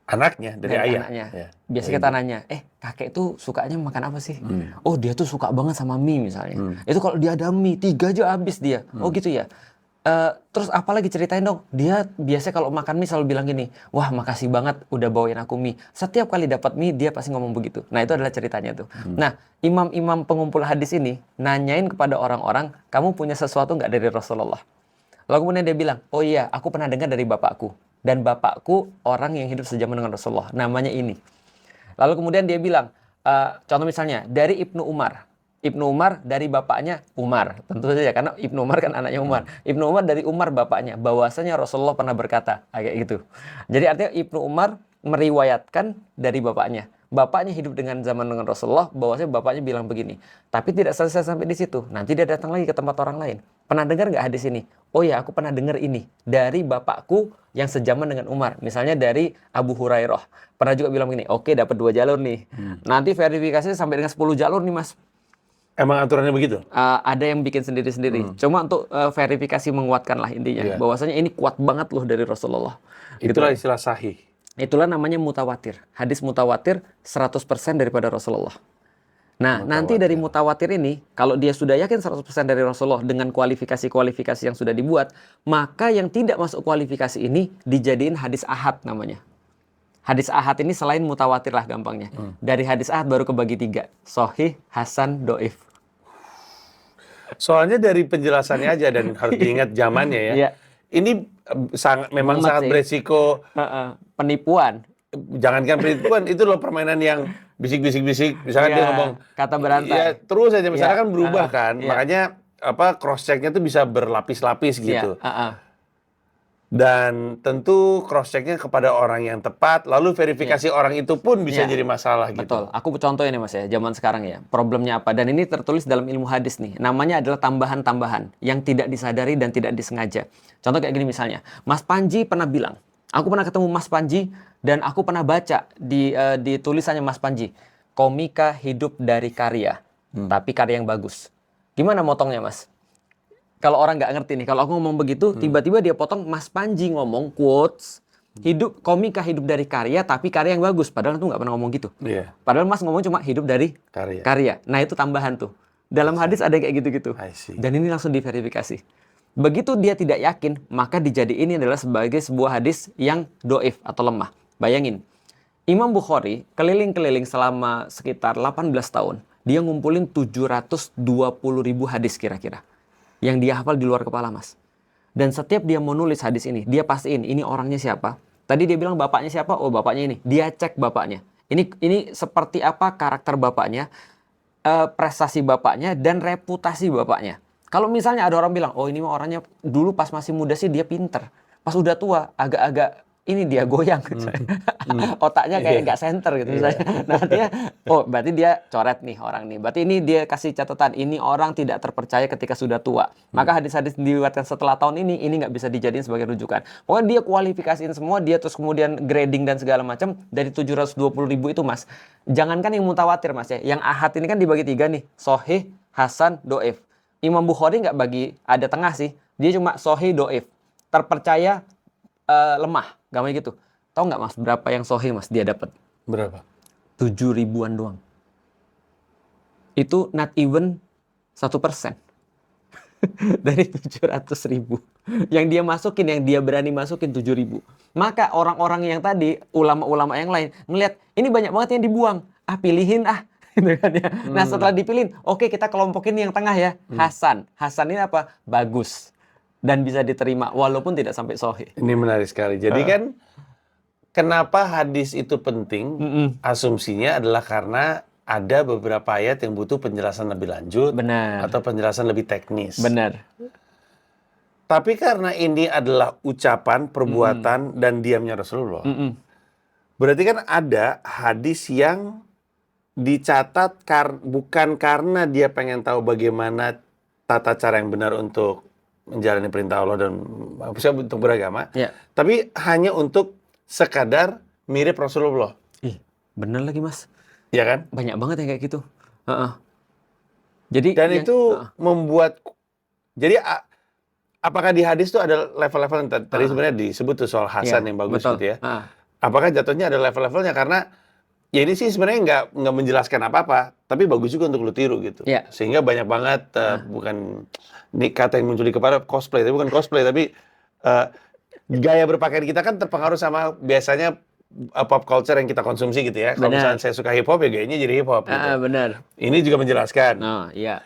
Speaker 2: Anaknya dari ayah.
Speaker 1: anaknya.
Speaker 2: Ya.
Speaker 1: Biasanya kita nanya, kakek tuh sukanya makan apa sih? Oh, dia tuh suka banget sama mie misalnya. Itu kalau dia ada mie 3 aja habis dia. Oh gitu ya. Terus apa lagi, ceritain dong. Dia biasa kalau makan mie selalu bilang gini, wah makasih banget udah bawain aku mie. Setiap kali dapat mie dia pasti ngomong begitu. Nah itu adalah ceritanya tuh. Nah imam-imam pengumpul hadis ini nanyain kepada orang-orang, kamu punya sesuatu nggak dari Rasulullah? Lalu kemudian dia bilang, oh iya aku pernah dengar dari bapakku. Dan bapakku orang yang hidup sejaman dengan Rasulullah. Namanya ini. Lalu kemudian dia bilang, contoh misalnya dari Ibnu Umar. Ibnu Umar dari bapaknya Umar. Tentu saja karena Ibnu Umar kan anaknya Umar. Ibnu Umar dari Umar bapaknya. Bahwasanya Rasulullah pernah berkata. Kayak gitu. Jadi artinya Ibnu Umar meriwayatkan dari bapaknya. Bapaknya hidup zaman dengan Rasulullah. Bahwasanya bapaknya bilang begini. Tapi tidak selesai sampai di situ. Nanti dia datang lagi ke tempat orang lain. Pernah dengar nggak hadis ini? Oh ya, aku pernah dengar ini. Dari bapakku yang sejaman dengan Umar. Misalnya dari Abu Hurairah. Pernah juga bilang begini. Oke, dapat 2 jalur nih. Nanti verifikasinya sampai dengan 10 jalur nih mas.
Speaker 2: Emang aturannya begitu?
Speaker 1: Ada yang bikin sendiri-sendiri. Cuma untuk verifikasi menguatkan lah intinya. Bahwasanya ini kuat banget loh dari Rasulullah.
Speaker 2: Itulah istilah sahih.
Speaker 1: Itulah namanya mutawatir. Hadis mutawatir 100% daripada Rasulullah. Nah, nanti dari mutawatir ini, kalau dia sudah yakin 100% dari Rasulullah dengan kualifikasi-kualifikasi yang sudah dibuat, maka yang tidak masuk kualifikasi ini dijadiin hadis ahad namanya. Hadis ahad ini selain mutawatir lah gampangnya. Dari hadis ahad baru kebagi 3. Sahih, hasan, doif.
Speaker 2: Soalnya dari penjelasannya aja dan harus diingat zamannya ya.
Speaker 1: Iya.
Speaker 2: Ini memang sangat beresiko
Speaker 1: penipuan.
Speaker 2: Jangankan penipuan, itu loh permainan yang bisik-bisik-bisik. Misalkan dia ngomong
Speaker 1: kata berantai.
Speaker 2: Ya, terus aja misalnya kan berubah kan. Makanya cross check-nya tuh bisa berlapis-lapis gitu. Dan tentu cross check-nya kepada orang yang tepat, lalu verifikasi orang itu pun bisa jadi masalah gitu.
Speaker 1: Betul. Aku contoh ini mas ya, zaman sekarang ya. Problemnya apa? Dan ini tertulis dalam ilmu hadis nih. Namanya adalah tambahan-tambahan yang tidak disadari dan tidak disengaja. Contoh kayak gini misalnya, Mas Panji pernah bilang, aku pernah ketemu Mas Panji dan aku pernah baca di tulisannya Mas Panji, komika hidup dari karya, tapi karya yang bagus. Gimana motongnya mas? Kalau orang nggak ngerti nih, kalau aku ngomong begitu, tiba-tiba dia potong Mas Panji ngomong quotes, komika hidup dari karya, tapi karya yang bagus. Padahal tuh nggak pernah ngomong gitu. Padahal Mas ngomong cuma hidup dari karya. Nah itu tambahan tuh. Dalam hadis ada kayak gitu-gitu. Dan ini langsung diverifikasi. Begitu dia tidak yakin, maka dijadiin ini adalah sebagai sebuah hadis yang doif atau lemah. Bayangin, Imam Bukhari keliling-keliling selama sekitar 18 tahun. Dia ngumpulin 720.000 hadis kira-kira. Yang dia hafal di luar kepala mas. Dan setiap dia mau nulis hadis ini, dia pastiin ini orangnya siapa. Tadi dia bilang bapaknya siapa? Oh bapaknya ini. Dia cek bapaknya. Ini seperti apa karakter bapaknya, prestasi bapaknya, dan reputasi bapaknya. Kalau misalnya ada orang bilang, oh ini mah orangnya dulu pas masih muda sih dia pinter. Pas udah tua, agak-agak ini dia goyang. Otaknya kayak nggak center gitu misalnya. Nah dia, oh berarti dia coret nih orang nih. Berarti ini dia kasih catatan, ini orang tidak terpercaya ketika sudah tua. Maka hadis-hadis diriwayatkan setelah tahun ini nggak bisa dijadiin sebagai rujukan. Pokoknya dia kualifikasiin semua, dia terus kemudian grading dan segala macam dari 720.000 itu mas. Jangankan yang mutawatir mas ya, yang ahad ini kan dibagi 3 nih, sahih, hasan, doif. Imam Bukhari nggak bagi ada tengah sih, dia cuma sahih, doif. Terpercaya, lemah, gampang gitu. Tahu nggak mas berapa yang sahih mas dia dapat?
Speaker 2: Berapa?
Speaker 1: 7.000-an doang. Itu not even 1% dari 700.000 yang dia masukin, yang dia berani masukin 7.000. Maka orang-orang yang tadi, ulama-ulama yang lain ngelihat ini banyak banget yang dibuang, pilihin gitu kan ya. Nah setelah dipilihin, oke kita kelompokin yang tengah ya, Hasan ini apa? Bagus dan bisa diterima walaupun tidak sampai sahih.
Speaker 2: Ini menarik sekali. Jadi kan kenapa hadis itu penting? Asumsinya adalah karena ada beberapa ayat yang butuh penjelasan lebih lanjut.
Speaker 1: Benar.
Speaker 2: Atau penjelasan lebih teknis.
Speaker 1: Benar.
Speaker 2: Tapi karena ini adalah ucapan, perbuatan, dan diamnya Rasulullah. Berarti kan ada hadis yang dicatat bukan karena dia pengen tahu bagaimana tata cara yang benar untuk menjalani perintah Allah dan untuk beragama. Tapi hanya untuk sekadar mirip Rasulullah.
Speaker 1: Bener lagi mas.
Speaker 2: Ya kan?
Speaker 1: Banyak banget yang kayak gitu. Jadi
Speaker 2: dan itu membuat, jadi apakah di hadis itu ada level-level tadi sebenarnya disebut tuh soal Hasan yang bagus gitu ya. apakah jatuhnya ada level-levelnya? Karena ya ini sih sebenarnya nggak menjelaskan apa-apa, tapi bagus juga untuk lu tiru gitu.
Speaker 1: Iya.
Speaker 2: Sehingga banyak banget bukan ini kata yang muncul di kepala cosplay, tapi bukan cosplay, tapi gaya berpakaian kita kan terpengaruh sama biasanya pop culture yang kita konsumsi gitu ya. Kalau
Speaker 1: Benar.
Speaker 2: misalnya saya suka hip hop ya gayanya jadi hip hop gitu.
Speaker 1: Benar.
Speaker 2: Ini juga menjelaskan.
Speaker 1: Oh, iya.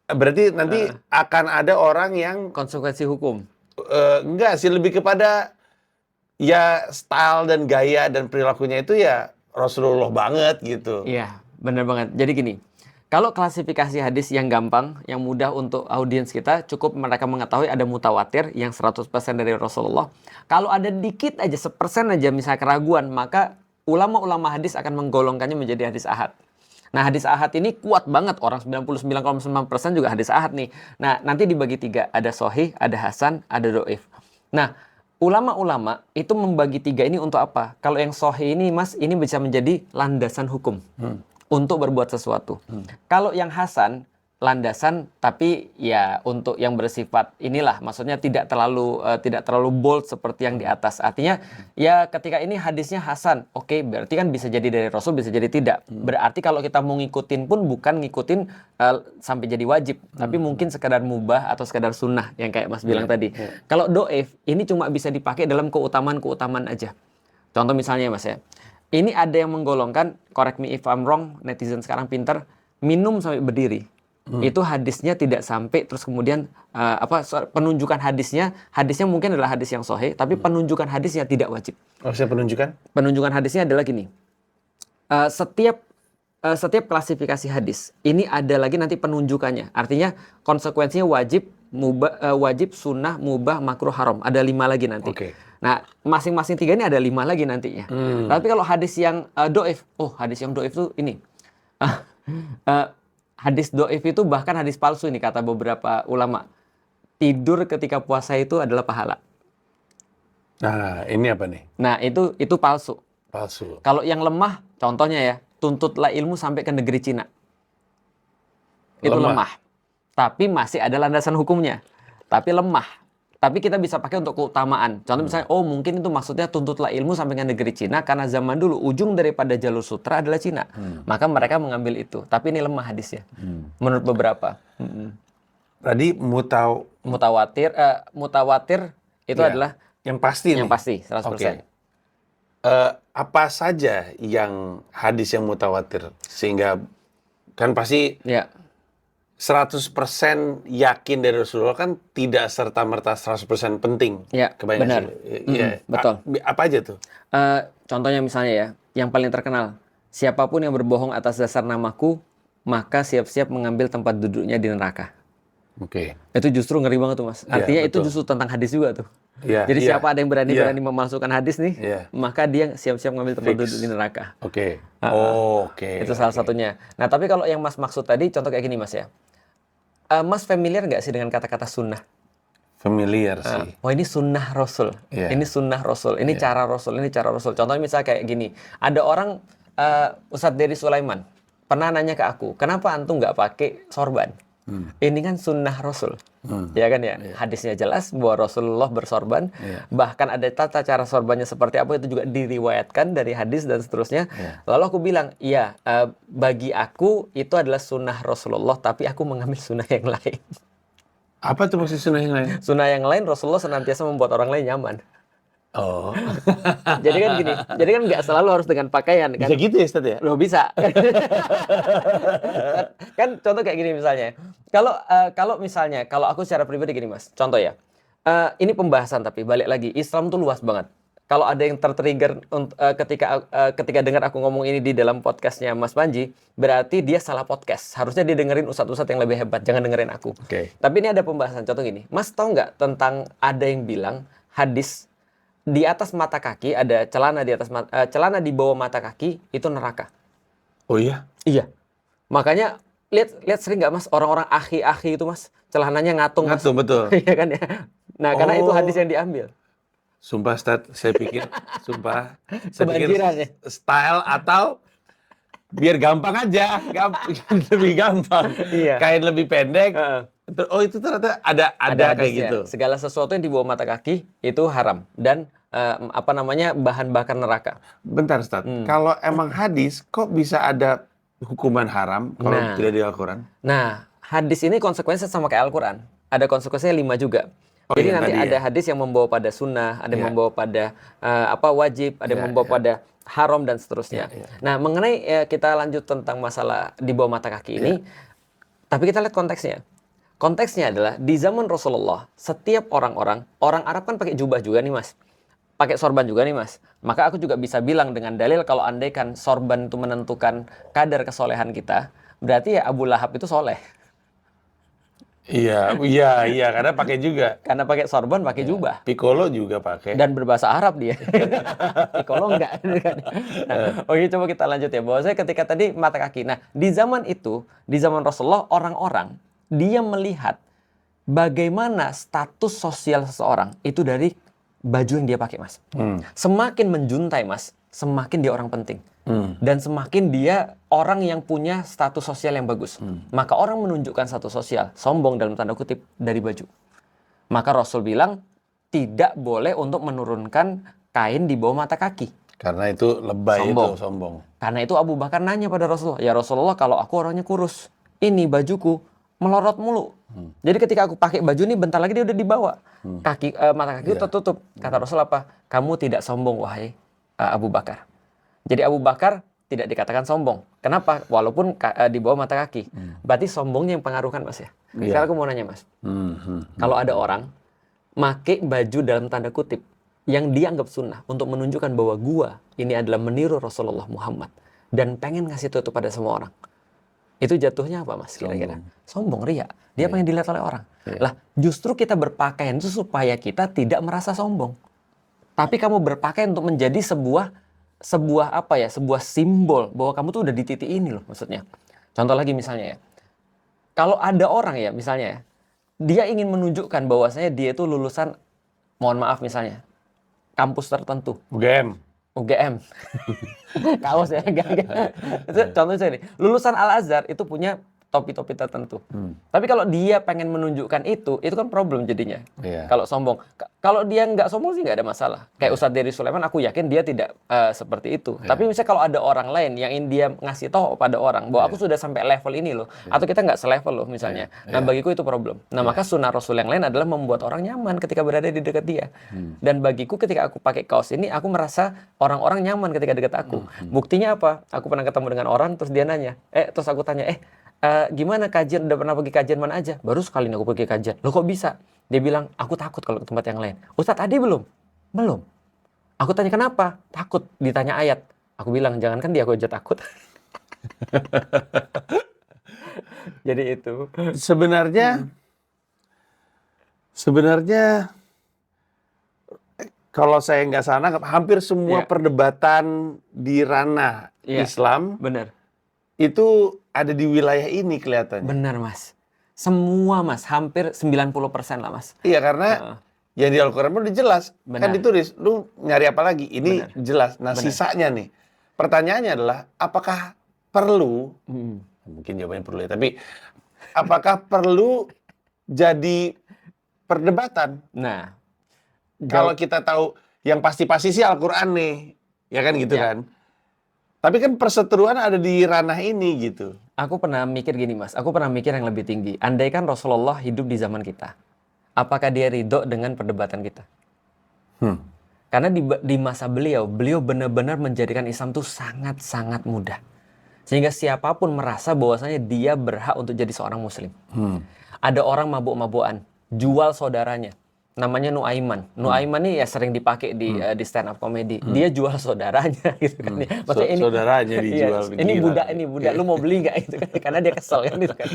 Speaker 2: Berarti nanti akan ada orang yang
Speaker 1: Konsekuensi hukum.
Speaker 2: enggak sih, lebih kepada ya style dan gaya dan perilakunya itu ya Rasulullah banget gitu.
Speaker 1: Iya, benar banget. Jadi gini, kalau klasifikasi hadis yang gampang, yang mudah untuk audiens kita, cukup mereka mengetahui ada mutawatir yang 100% dari Rasulullah. Kalau ada dikit aja, 1% aja misalnya keraguan, maka ulama-ulama hadis akan menggolongkannya menjadi hadis ahad. Nah, hadis ahad ini kuat banget. Orang 99,9% juga hadis ahad nih. Nah, nanti dibagi 3. Ada sahih, ada hasan, ada do'if. Nah, ulama-ulama itu membagi 3 ini untuk apa? Kalau yang sahih ini, Mas, ini bisa menjadi landasan hukum untuk berbuat sesuatu. Kalau yang hasan, landasan tapi ya untuk yang bersifat inilah, maksudnya tidak terlalu bold seperti yang di atas. Artinya ya ketika ini hadisnya hasan, oke, berarti kan bisa jadi dari Rasul, bisa jadi tidak. Berarti kalau kita mau ngikutin pun bukan ngikutin sampai jadi wajib, tapi mungkin sekadar mubah atau sekadar sunnah yang kayak Mas bilang tadi. Kalau do'if ini cuma bisa dipakai dalam keutamaan aja. Contoh misalnya Mas ya, ini ada yang menggolongkan, correct me if I'm wrong, netizen sekarang pinter, minum sampai berdiri. Itu hadisnya tidak sampai, terus kemudian penunjukan hadisnya mungkin adalah hadis yang sahih, tapi penunjukan hadisnya tidak wajib.
Speaker 2: Maksudnya penunjukan?
Speaker 1: Penunjukan hadisnya adalah gini, setiap klasifikasi hadis ini ada lagi nanti penunjukannya. Artinya konsekuensinya wajib, mubah, wajib, sunnah, mubah, makruh, haram. Ada 5 lagi nanti.
Speaker 2: Okay.
Speaker 1: Nah, masing-masing 3 ini ada 5 lagi nantinya. Tapi kalau hadis yang do'if, hadis yang do'if itu ini. Hadis do'if itu bahkan hadis palsu ini kata beberapa ulama. Tidur ketika puasa itu adalah pahala.
Speaker 2: Nah, ini apa nih?
Speaker 1: Nah, itu palsu.
Speaker 2: Palsu.
Speaker 1: Kalau yang lemah, contohnya ya, tuntutlah ilmu sampai ke negeri Cina. Itu lemah. Tapi masih ada landasan hukumnya. Tapi lemah. Tapi kita bisa pakai untuk keutamaan. Contoh misalnya, mungkin itu maksudnya tuntutlah ilmu sampai ke negeri Cina karena zaman dulu ujung daripada jalur sutra adalah Cina. Maka mereka mengambil itu. Tapi ini lemah hadisnya. Menurut beberapa.
Speaker 2: Tadi
Speaker 1: mutawatir itu adalah
Speaker 2: yang pasti.
Speaker 1: Yang pasti, 100%.
Speaker 2: Okay. Apa saja yang hadis yang mutawatir sehingga kan pasti 100% yakin dari Rasulullah kan tidak serta-merta 100% penting.
Speaker 1: Ya, benar. Betul.
Speaker 2: Apa aja tuh?
Speaker 1: Contohnya misalnya ya, yang paling terkenal, siapapun yang berbohong atas dasar namaku, maka siap-siap mengambil tempat duduknya di neraka.
Speaker 2: Oke.
Speaker 1: Itu justru ngeri banget tuh Mas. Artinya itu justru tentang hadis juga tuh. Jadi siapa ada yang berani memasukkan hadis nih, maka dia siap-siap mengambil tempat duduk di neraka.
Speaker 2: Oke.
Speaker 1: Itu salah satunya. Nah, tapi kalau yang Mas maksud tadi, contoh kayak gini Mas ya. Mas familiar nggak sih dengan kata-kata sunnah?
Speaker 2: Familiar sih.
Speaker 1: Ini sunnah Rasul. Ini sunnah Rasul. Ini cara Rasul. Ini cara Rasul. Contohnya misalnya kayak gini. Ada orang, Ustadz Dery Sulaiman, pernah nanya ke aku, kenapa antum nggak pakai sorban? Ini kan sunnah Rasul. Ya kan ya? Hadisnya jelas bahwa Rasulullah bersorban. Bahkan ada tata cara sorbannya seperti apa, itu juga diriwayatkan dari hadis dan seterusnya. Lalu aku bilang, bagi aku itu adalah sunnah Rasulullah, tapi aku mengambil sunnah yang lain.
Speaker 2: Apa tuh maksud sunnah yang lain?
Speaker 1: Sunnah yang lain, Rasulullah senantiasa membuat orang lain nyaman.
Speaker 2: Oh.
Speaker 1: Jadi kan gini, jadi kan nggak selalu harus dengan pakaian kan?
Speaker 2: Bisa gitu ya Ustaz ya?
Speaker 1: Loh bisa. Kan contoh kayak gini misalnya. Kalau misalnya, kalau aku secara pribadi gini Mas, contoh ya. Ini pembahasan tapi balik lagi, Islam tuh luas banget. Kalau ada yang tertrigger ketika dengar aku ngomong ini di dalam podcastnya Mas Panji, berarti dia salah podcast. Harusnya dia dengerin ustadz-ustadz yang lebih hebat, jangan dengerin aku. Tapi ini ada pembahasan, contoh gini. Mas tahu nggak tentang ada yang bilang hadis di atas mata kaki ada celana celana di bawah mata kaki itu neraka.
Speaker 2: Oh iya?
Speaker 1: Iya. Makanya lihat sering nggak Mas orang-orang akhi itu Mas celananya ngatung Mas.
Speaker 2: Ngatung betul.
Speaker 1: Iya kan ya. Nah karena itu hadis yang diambil.
Speaker 2: Sumpah Ustaz, saya pikir
Speaker 1: Kebanjiran ya.
Speaker 2: Style atau biar gampang aja, lebih gampang.
Speaker 1: Iya.
Speaker 2: Kain lebih pendek. Oh itu ternyata ada kayak
Speaker 1: hadisnya.
Speaker 2: gitu.
Speaker 1: Segala sesuatu yang di bawah mata kaki itu haram dan bahan bakar neraka.
Speaker 2: Bentar, Ustaz. Kalau emang hadis, kok bisa ada hukuman haram kalau
Speaker 1: Nah.
Speaker 2: tidak di Al-Quran?
Speaker 1: Nah, hadis ini konsekuensinya sama kayak Al-Quran. Ada konsekuensinya 5 juga.
Speaker 2: Oh,
Speaker 1: Jadi
Speaker 2: yang
Speaker 1: nanti
Speaker 2: tadi
Speaker 1: ada
Speaker 2: ya?
Speaker 1: hadis yang membawa pada sunnah, ada yang
Speaker 2: Ya.
Speaker 1: membawa pada wajib, ada yang
Speaker 2: Ya,
Speaker 1: membawa
Speaker 2: ya.
Speaker 1: pada haram dan seterusnya.
Speaker 2: Ya, ya.
Speaker 1: Nah, mengenai kita lanjut tentang masalah di bawah mata kaki ini, tapi kita lihat konteksnya. Konteksnya adalah di zaman Rasulullah, setiap orang Arab kan pakai jubah juga nih, Mas. Pakai sorban juga nih, Mas. Maka aku juga bisa bilang dengan dalil kalau andaikan sorban itu menentukan kadar kesolehan kita, berarti ya Abu Lahab itu soleh.
Speaker 2: Iya, karena pakai juga.
Speaker 1: Karena pakai sorban, pakai jubah.
Speaker 2: Piccolo juga pakai.
Speaker 1: Dan berbahasa Arab dia. Kalau enggak. Nah, oke, coba kita lanjut ya. Bahwa saya ketika tadi mata kaki. Nah, di zaman itu, di zaman Rasulullah, orang-orang, dia melihat bagaimana status sosial seseorang itu dari baju yang dia pakai, Mas. Semakin menjuntai, Mas, semakin dia orang penting. Dan semakin dia orang yang punya status sosial yang bagus. Maka orang menunjukkan status sosial, sombong dalam tanda kutip, dari baju. Maka Rasul bilang, tidak boleh untuk menurunkan kain di bawah mata kaki.
Speaker 2: Karena itu lebay,
Speaker 1: Sombong.
Speaker 2: itu sombong.
Speaker 1: Karena itu Abu Bakar nanya pada Rasulullah, ya Rasulullah, kalau aku orangnya kurus, ini bajuku melorot mulu. Jadi ketika aku pakai baju ini, bentar lagi dia udah dibawa. Mata kaki tertutup. Kata Rasul apa? Kamu tidak sombong, wahai Abu Bakar. Jadi Abu Bakar tidak dikatakan sombong. Kenapa? Walaupun di bawah mata kaki. Berarti sombongnya yang pengaruhkan, Mas ya. Sekarang aku mau nanya, Mas. Kalau ada orang pakai baju dalam tanda kutip yang dianggap sunnah untuk menunjukkan bahwa gua ini adalah meniru Rasulullah Muhammad dan pengen ngasih itu pada semua orang. Itu jatuhnya apa, Mas, kira-kira? Sombong, ria. Dia pengen dilihat oleh orang. Lah, justru kita berpakaian itu supaya kita tidak merasa sombong. Tapi kamu berpakaian untuk menjadi sebuah simbol bahwa kamu tuh udah di titik ini loh, maksudnya. Contoh lagi misalnya ya. Kalau ada orang ya, misalnya ya, dia ingin menunjukkan bahwasanya dia itu lulusan, mohon maaf misalnya, kampus tertentu. UGM. Kaos ya, enggak. Itu contohnya saya nih, lulusan Al-Azhar itu punya topi-topi tertentu. Tapi kalau dia pengen menunjukkan itu kan problem jadinya. Kalau sombong. Kalau dia nggak sombong sih nggak ada masalah. Kayak Ustadz Dery Sulaiman, aku yakin dia tidak seperti itu. Tapi misalnya kalau ada orang lain yang ingin dia ngasih tahu pada orang bahwa aku sudah sampai level ini loh, atau kita nggak selevel loh misalnya. Nah, bagiku itu problem. Nah, maka sunnah Rasul yang lain adalah membuat orang nyaman ketika berada di dekat dia. Dan bagiku ketika aku pakai kaos ini, aku merasa orang-orang nyaman ketika dekat aku. Buktinya apa? Aku pernah ketemu dengan orang, terus dia nanya, terus aku tanya, gimana kajian, udah pernah pergi kajian mana aja? Baru sekali aku pergi kajian. Loh kok bisa? Dia bilang, aku takut kalau ke tempat yang lain. Ustadz Adi belum? Belum. Aku tanya kenapa? Takut ditanya ayat. Aku bilang, jangankan dia, aku aja takut. Jadi itu.
Speaker 2: Sebenarnya kalau saya nggak salah, hampir semua perdebatan di ranah Islam
Speaker 1: benar.
Speaker 2: Itu ada di wilayah ini kelihatannya.
Speaker 1: Benar, Mas. Semua, Mas. Hampir 90% lah, Mas.
Speaker 2: Iya, karena yang di Al-Quran pun udah jelas. Kan ditulis, lu nyari apa lagi? Ini jelas. Nah, sisanya nih. Pertanyaannya adalah, apakah perlu, mungkin jawabannya perlu ya, tapi apakah perlu jadi perdebatan?
Speaker 1: Nah,
Speaker 2: kalau kita tahu yang pasti-pasti sih Al-Quran nih. Ya kan gitu kan? Tapi kan perseteruan ada di ranah ini gitu.
Speaker 1: Aku pernah mikir gini, Mas. Aku pernah mikir yang lebih tinggi. Andaikan Rasulullah hidup di zaman kita, apakah dia ridho dengan perdebatan kita? Karena di masa beliau benar-benar menjadikan Islam itu sangat-sangat mudah. Sehingga siapapun merasa bahwasanya dia berhak untuk jadi seorang muslim. Ada orang mabuk-mabukan, jual saudaranya. Namanya Nuaiman. Nuaiman ini ya sering dipakai di stand up comedy. Dia jual saudaranya gitu kan.
Speaker 2: Maksudnya ini saudaranya dijual.
Speaker 1: Ini budak. Lu mau beli nggak gitu kan? Karena dia kesel kan gitu kan.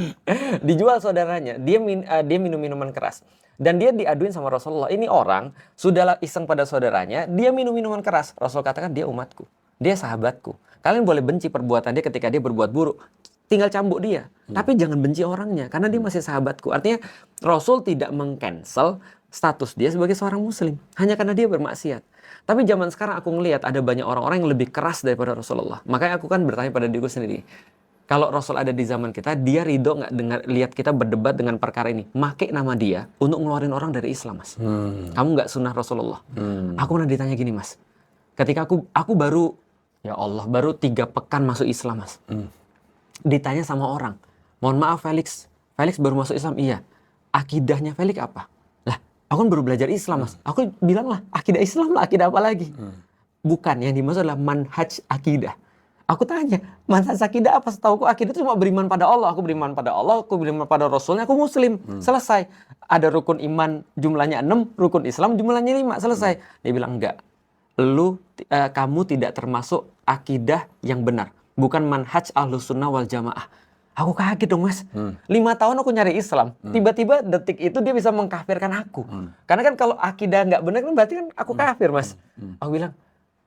Speaker 1: Dijual saudaranya. Dia minum minuman keras. Dan dia diaduin sama Rasulullah. Ini orang sudah iseng pada saudaranya, dia minum minuman keras. Rasul katakan dia umatku. Dia sahabatku. Kalian boleh benci perbuatan dia ketika dia berbuat buruk. Tinggal cambuk dia. Tapi jangan benci orangnya karena dia masih sahabatku. Artinya Rasul tidak meng-cancel status dia sebagai seorang muslim hanya karena dia bermaksiat. Tapi zaman sekarang aku ngelihat ada banyak orang-orang yang lebih keras daripada Rasulullah. Makanya aku kan bertanya pada diriku sendiri, kalau Rasul ada di zaman kita, dia ridho nggak dengar lihat kita berdebat dengan perkara ini, make nama dia untuk ngeluarin orang dari Islam, Mas. Kamu nggak sunnah Rasulullah. Aku pernah ditanya gini, Mas. Ketika aku baru, ya Allah, baru 3 pekan masuk Islam, Mas. Ditanya sama orang, mohon maaf Felix baru masuk Islam, iya. Akidahnya Felix apa? Lah, aku kan baru belajar Islam, Mas. Aku bilang lah, akidah Islam lah, akidah apa lagi? Bukan, yang dimaksud adalah manhaj akidah. Aku tanya, manhaj akidah apa? Setahuku akidah itu cuma beriman pada Allah. Aku beriman pada Allah, aku beriman pada Rasulnya, aku Muslim. Selesai. Ada rukun iman jumlahnya 6, rukun Islam jumlahnya 5. Selesai. Dia bilang, enggak. Kamu tidak termasuk akidah yang benar. Bukan manhaj ahlus sunnah wal jamaah. Aku kaget dong, Mas. 5 tahun aku nyari Islam. Tiba-tiba detik itu dia bisa mengkafirkan aku. Karena kan kalau akidah nggak benar kan berarti kan aku kafir, Mas. Aku bilang,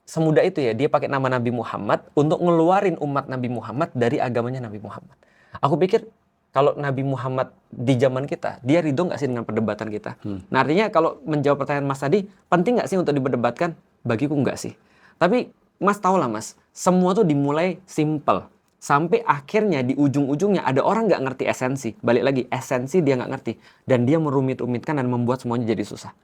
Speaker 1: semudah itu ya, dia pakai nama Nabi Muhammad untuk ngeluarin umat Nabi Muhammad dari agamanya Nabi Muhammad. Aku pikir kalau Nabi Muhammad di zaman kita, dia ridho nggak sih dengan perdebatan kita? Nah artinya kalau menjawab pertanyaan Mas tadi, penting nggak sih untuk diperdebatkan? Bagiku nggak sih. Tapi Mas tau lah Mas, semua tuh dimulai simple. Sampai akhirnya di ujung-ujungnya ada orang nggak ngerti esensi. Balik lagi, esensi dia nggak ngerti. Dan dia merumit-rumitkan dan membuat semuanya jadi susah.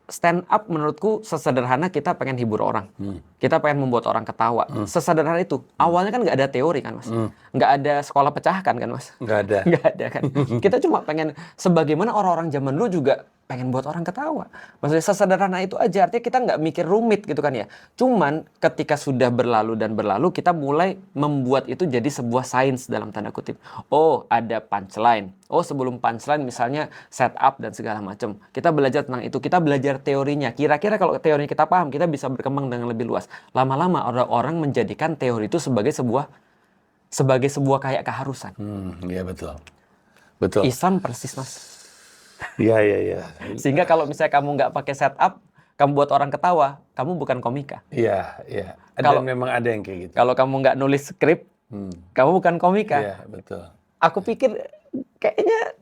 Speaker 1: Stand up menurutku sesederhana kita pengen hibur orang. Kita pengen membuat orang ketawa. Sesederhana itu. Awalnya kan nggak ada teori kan, Mas. Nggak ada sekolah pecahkan kan, Mas.
Speaker 2: Nggak ada.
Speaker 1: Nggak ada kan. Kita cuma pengen, sebagaimana orang-orang zaman dulu juga pengen buat orang ketawa. Maksudnya sesederhana itu aja. Artinya kita nggak mikir rumit gitu kan ya. Cuman ketika sudah berlalu dan berlalu, kita mulai membuat itu jadi sebuah sains dalam tanda kutip. Oh, ada punchline. Oh, sebelum punchline misalnya setup dan segala macam. Kita belajar tentang itu. Kita belajar teorinya. Kira-kira kalau teorinya kita paham, kita bisa berkembang dengan lebih luas. Lama-lama orang-orang menjadikan teori itu sebagai sebuah kayak keharusan.
Speaker 2: Iya betul. Betul.
Speaker 1: Islam persis, Mas.
Speaker 2: Iya.
Speaker 1: Sehingga kalau misalnya kamu nggak pakai setup, kamu buat orang ketawa, kamu bukan komika.
Speaker 2: Iya.
Speaker 1: Kalau
Speaker 2: memang ada yang kayak gitu.
Speaker 1: Kalau kamu nggak nulis skrip, kamu bukan komika.
Speaker 2: Iya, betul.
Speaker 1: Aku pikir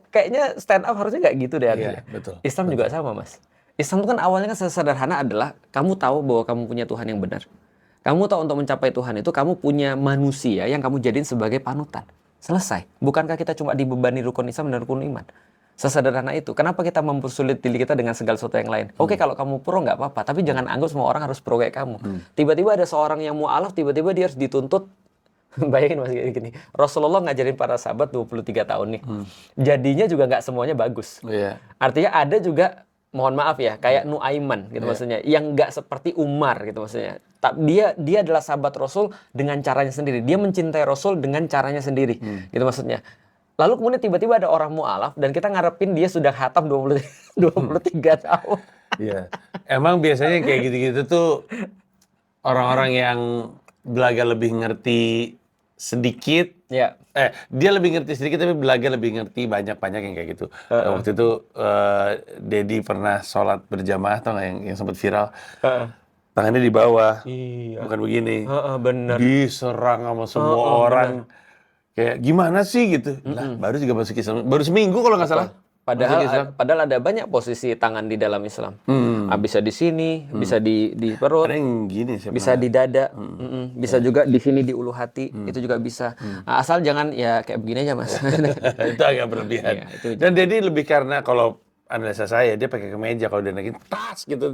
Speaker 1: kayaknya stand up harusnya nggak gitu deh artinya.
Speaker 2: Iya, betul.
Speaker 1: Islam juga sama, Mas. Islam itu kan awalnya kan sesederhana adalah kamu tahu bahwa kamu punya Tuhan yang benar. Kamu tahu untuk mencapai Tuhan itu kamu punya manusia yang kamu jadiin sebagai panutan. Selesai. Bukankah kita cuma dibebani rukun Islam dan rukun iman? Sesederhana itu. Kenapa kita mempersulit diri kita dengan segala sesuatu yang lain? Oke, kalau kamu pro nggak apa-apa, tapi jangan anggap semua orang harus pro kayak kamu. Tiba-tiba ada seorang yang mu'alaf, tiba-tiba dia harus dituntut. Bayangin Mas gini. Rasulullah ngajarin para sahabat 23 tahun nih. Jadinya juga nggak semuanya bagus. Artinya ada juga, mohon maaf ya, kayak Nuaiman gitu maksudnya, yang nggak seperti Umar gitu maksudnya. Dia adalah sahabat Rasul dengan caranya sendiri. Dia mencintai Rasul dengan caranya sendiri. Gitu maksudnya. Lalu kemudian tiba-tiba ada orang mu'alaf dan kita ngarepin dia sudah khatam 23 tahun.
Speaker 2: Iya. Emang biasanya kayak gitu-gitu tuh orang-orang yang belaga lebih ngerti sedikit.
Speaker 1: Ya.
Speaker 2: Dia lebih ngerti sedikit tapi belaga lebih ngerti banyak-banyak yang kayak gitu. Waktu itu Dedi pernah sholat berjamaah tau nggak yang sempat viral. Tangannya di bawah.
Speaker 1: Iya.
Speaker 2: Bukan begini.
Speaker 1: Bener.
Speaker 2: Diserang sama semua orang.
Speaker 1: Bener.
Speaker 2: Kayak gimana sih gitu. Lah, baru juga masuk Islam. Baru seminggu kalau nggak salah.
Speaker 1: Padahal ada banyak posisi tangan di dalam Islam. Bisa di sini, bisa di perut,
Speaker 2: Ada yang gini sih.
Speaker 1: bisa di dada, bisa juga di sini di ulu hati, itu juga bisa. Asal jangan ya kayak begini aja Mas.
Speaker 2: Itu agak berlebihan.
Speaker 1: Iya,
Speaker 2: Dan Dedi lebih karena kalau analisa saya dia pakai kemeja kalau dia naikin tas gitu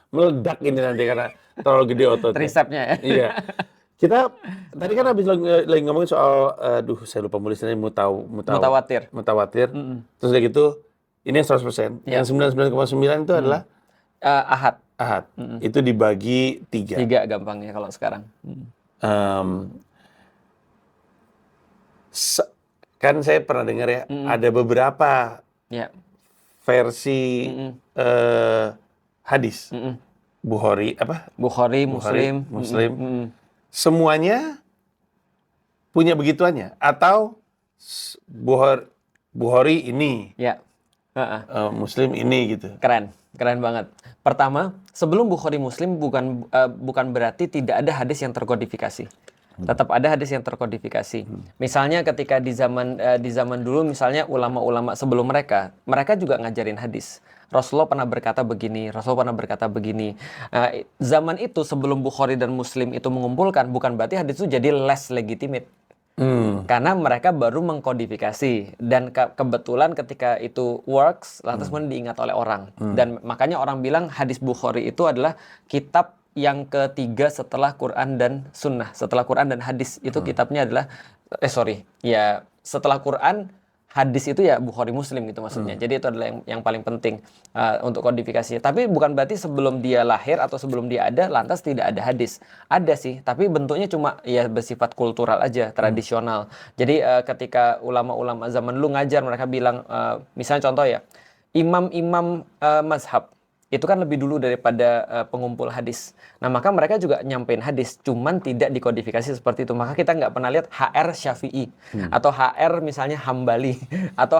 Speaker 2: meledak ini nanti karena terlalu gede ototnya.
Speaker 1: Tricepsnya ya.
Speaker 2: Iya. Kita tadi kan habis lagi ngomongin soal saya lupa nulisnya
Speaker 1: Mutawatir.
Speaker 2: Terus udah gitu ini yang 100%. Yang 99,9 itu adalah
Speaker 1: Ahad.
Speaker 2: Itu dibagi 3.
Speaker 1: 3 gampangnya kalau sekarang.
Speaker 2: Kan saya pernah dengar ya, ada beberapa versi hadis. Bukhari,
Speaker 1: Muslim.
Speaker 2: Semuanya punya begituannya atau Bukhari ini, Muslim ini gitu.
Speaker 1: Keren banget. Pertama, sebelum Bukhari Muslim bukan berarti tidak ada hadis yang terkodifikasi. Tetap ada hadis yang terkodifikasi. Misalnya ketika di zaman dulu misalnya ulama-ulama sebelum mereka juga ngajarin hadis. Rasulullah pernah berkata begini, Zaman itu sebelum Bukhari dan Muslim itu mengumpulkan, bukan berarti hadis itu jadi less legitimate. Karena mereka baru mengkodifikasi dan kebetulan ketika itu works lantas kemudian diingat oleh orang. Dan makanya orang bilang hadis Bukhari itu adalah kitab yang ketiga setelah Quran dan Sunnah. Setelah Quran dan hadis itu kitabnya adalah setelah Quran hadis itu ya Bukhari Muslim gitu maksudnya. Jadi itu adalah yang paling penting untuk kodifikasinya. Tapi bukan berarti sebelum dia lahir atau sebelum dia ada lantas tidak ada hadis. Ada sih, tapi bentuknya cuma ya bersifat kultural aja, tradisional. Jadi ketika ulama-ulama zaman dulu ngajar, mereka bilang misalnya contoh ya, imam-imam mazhab itu kan lebih dulu daripada pengumpul hadis. Nah, maka mereka juga nyampein hadis, cuman tidak dikodifikasi seperti itu. Maka kita nggak pernah lihat HR Syafi'i, atau HR misalnya Hambali, atau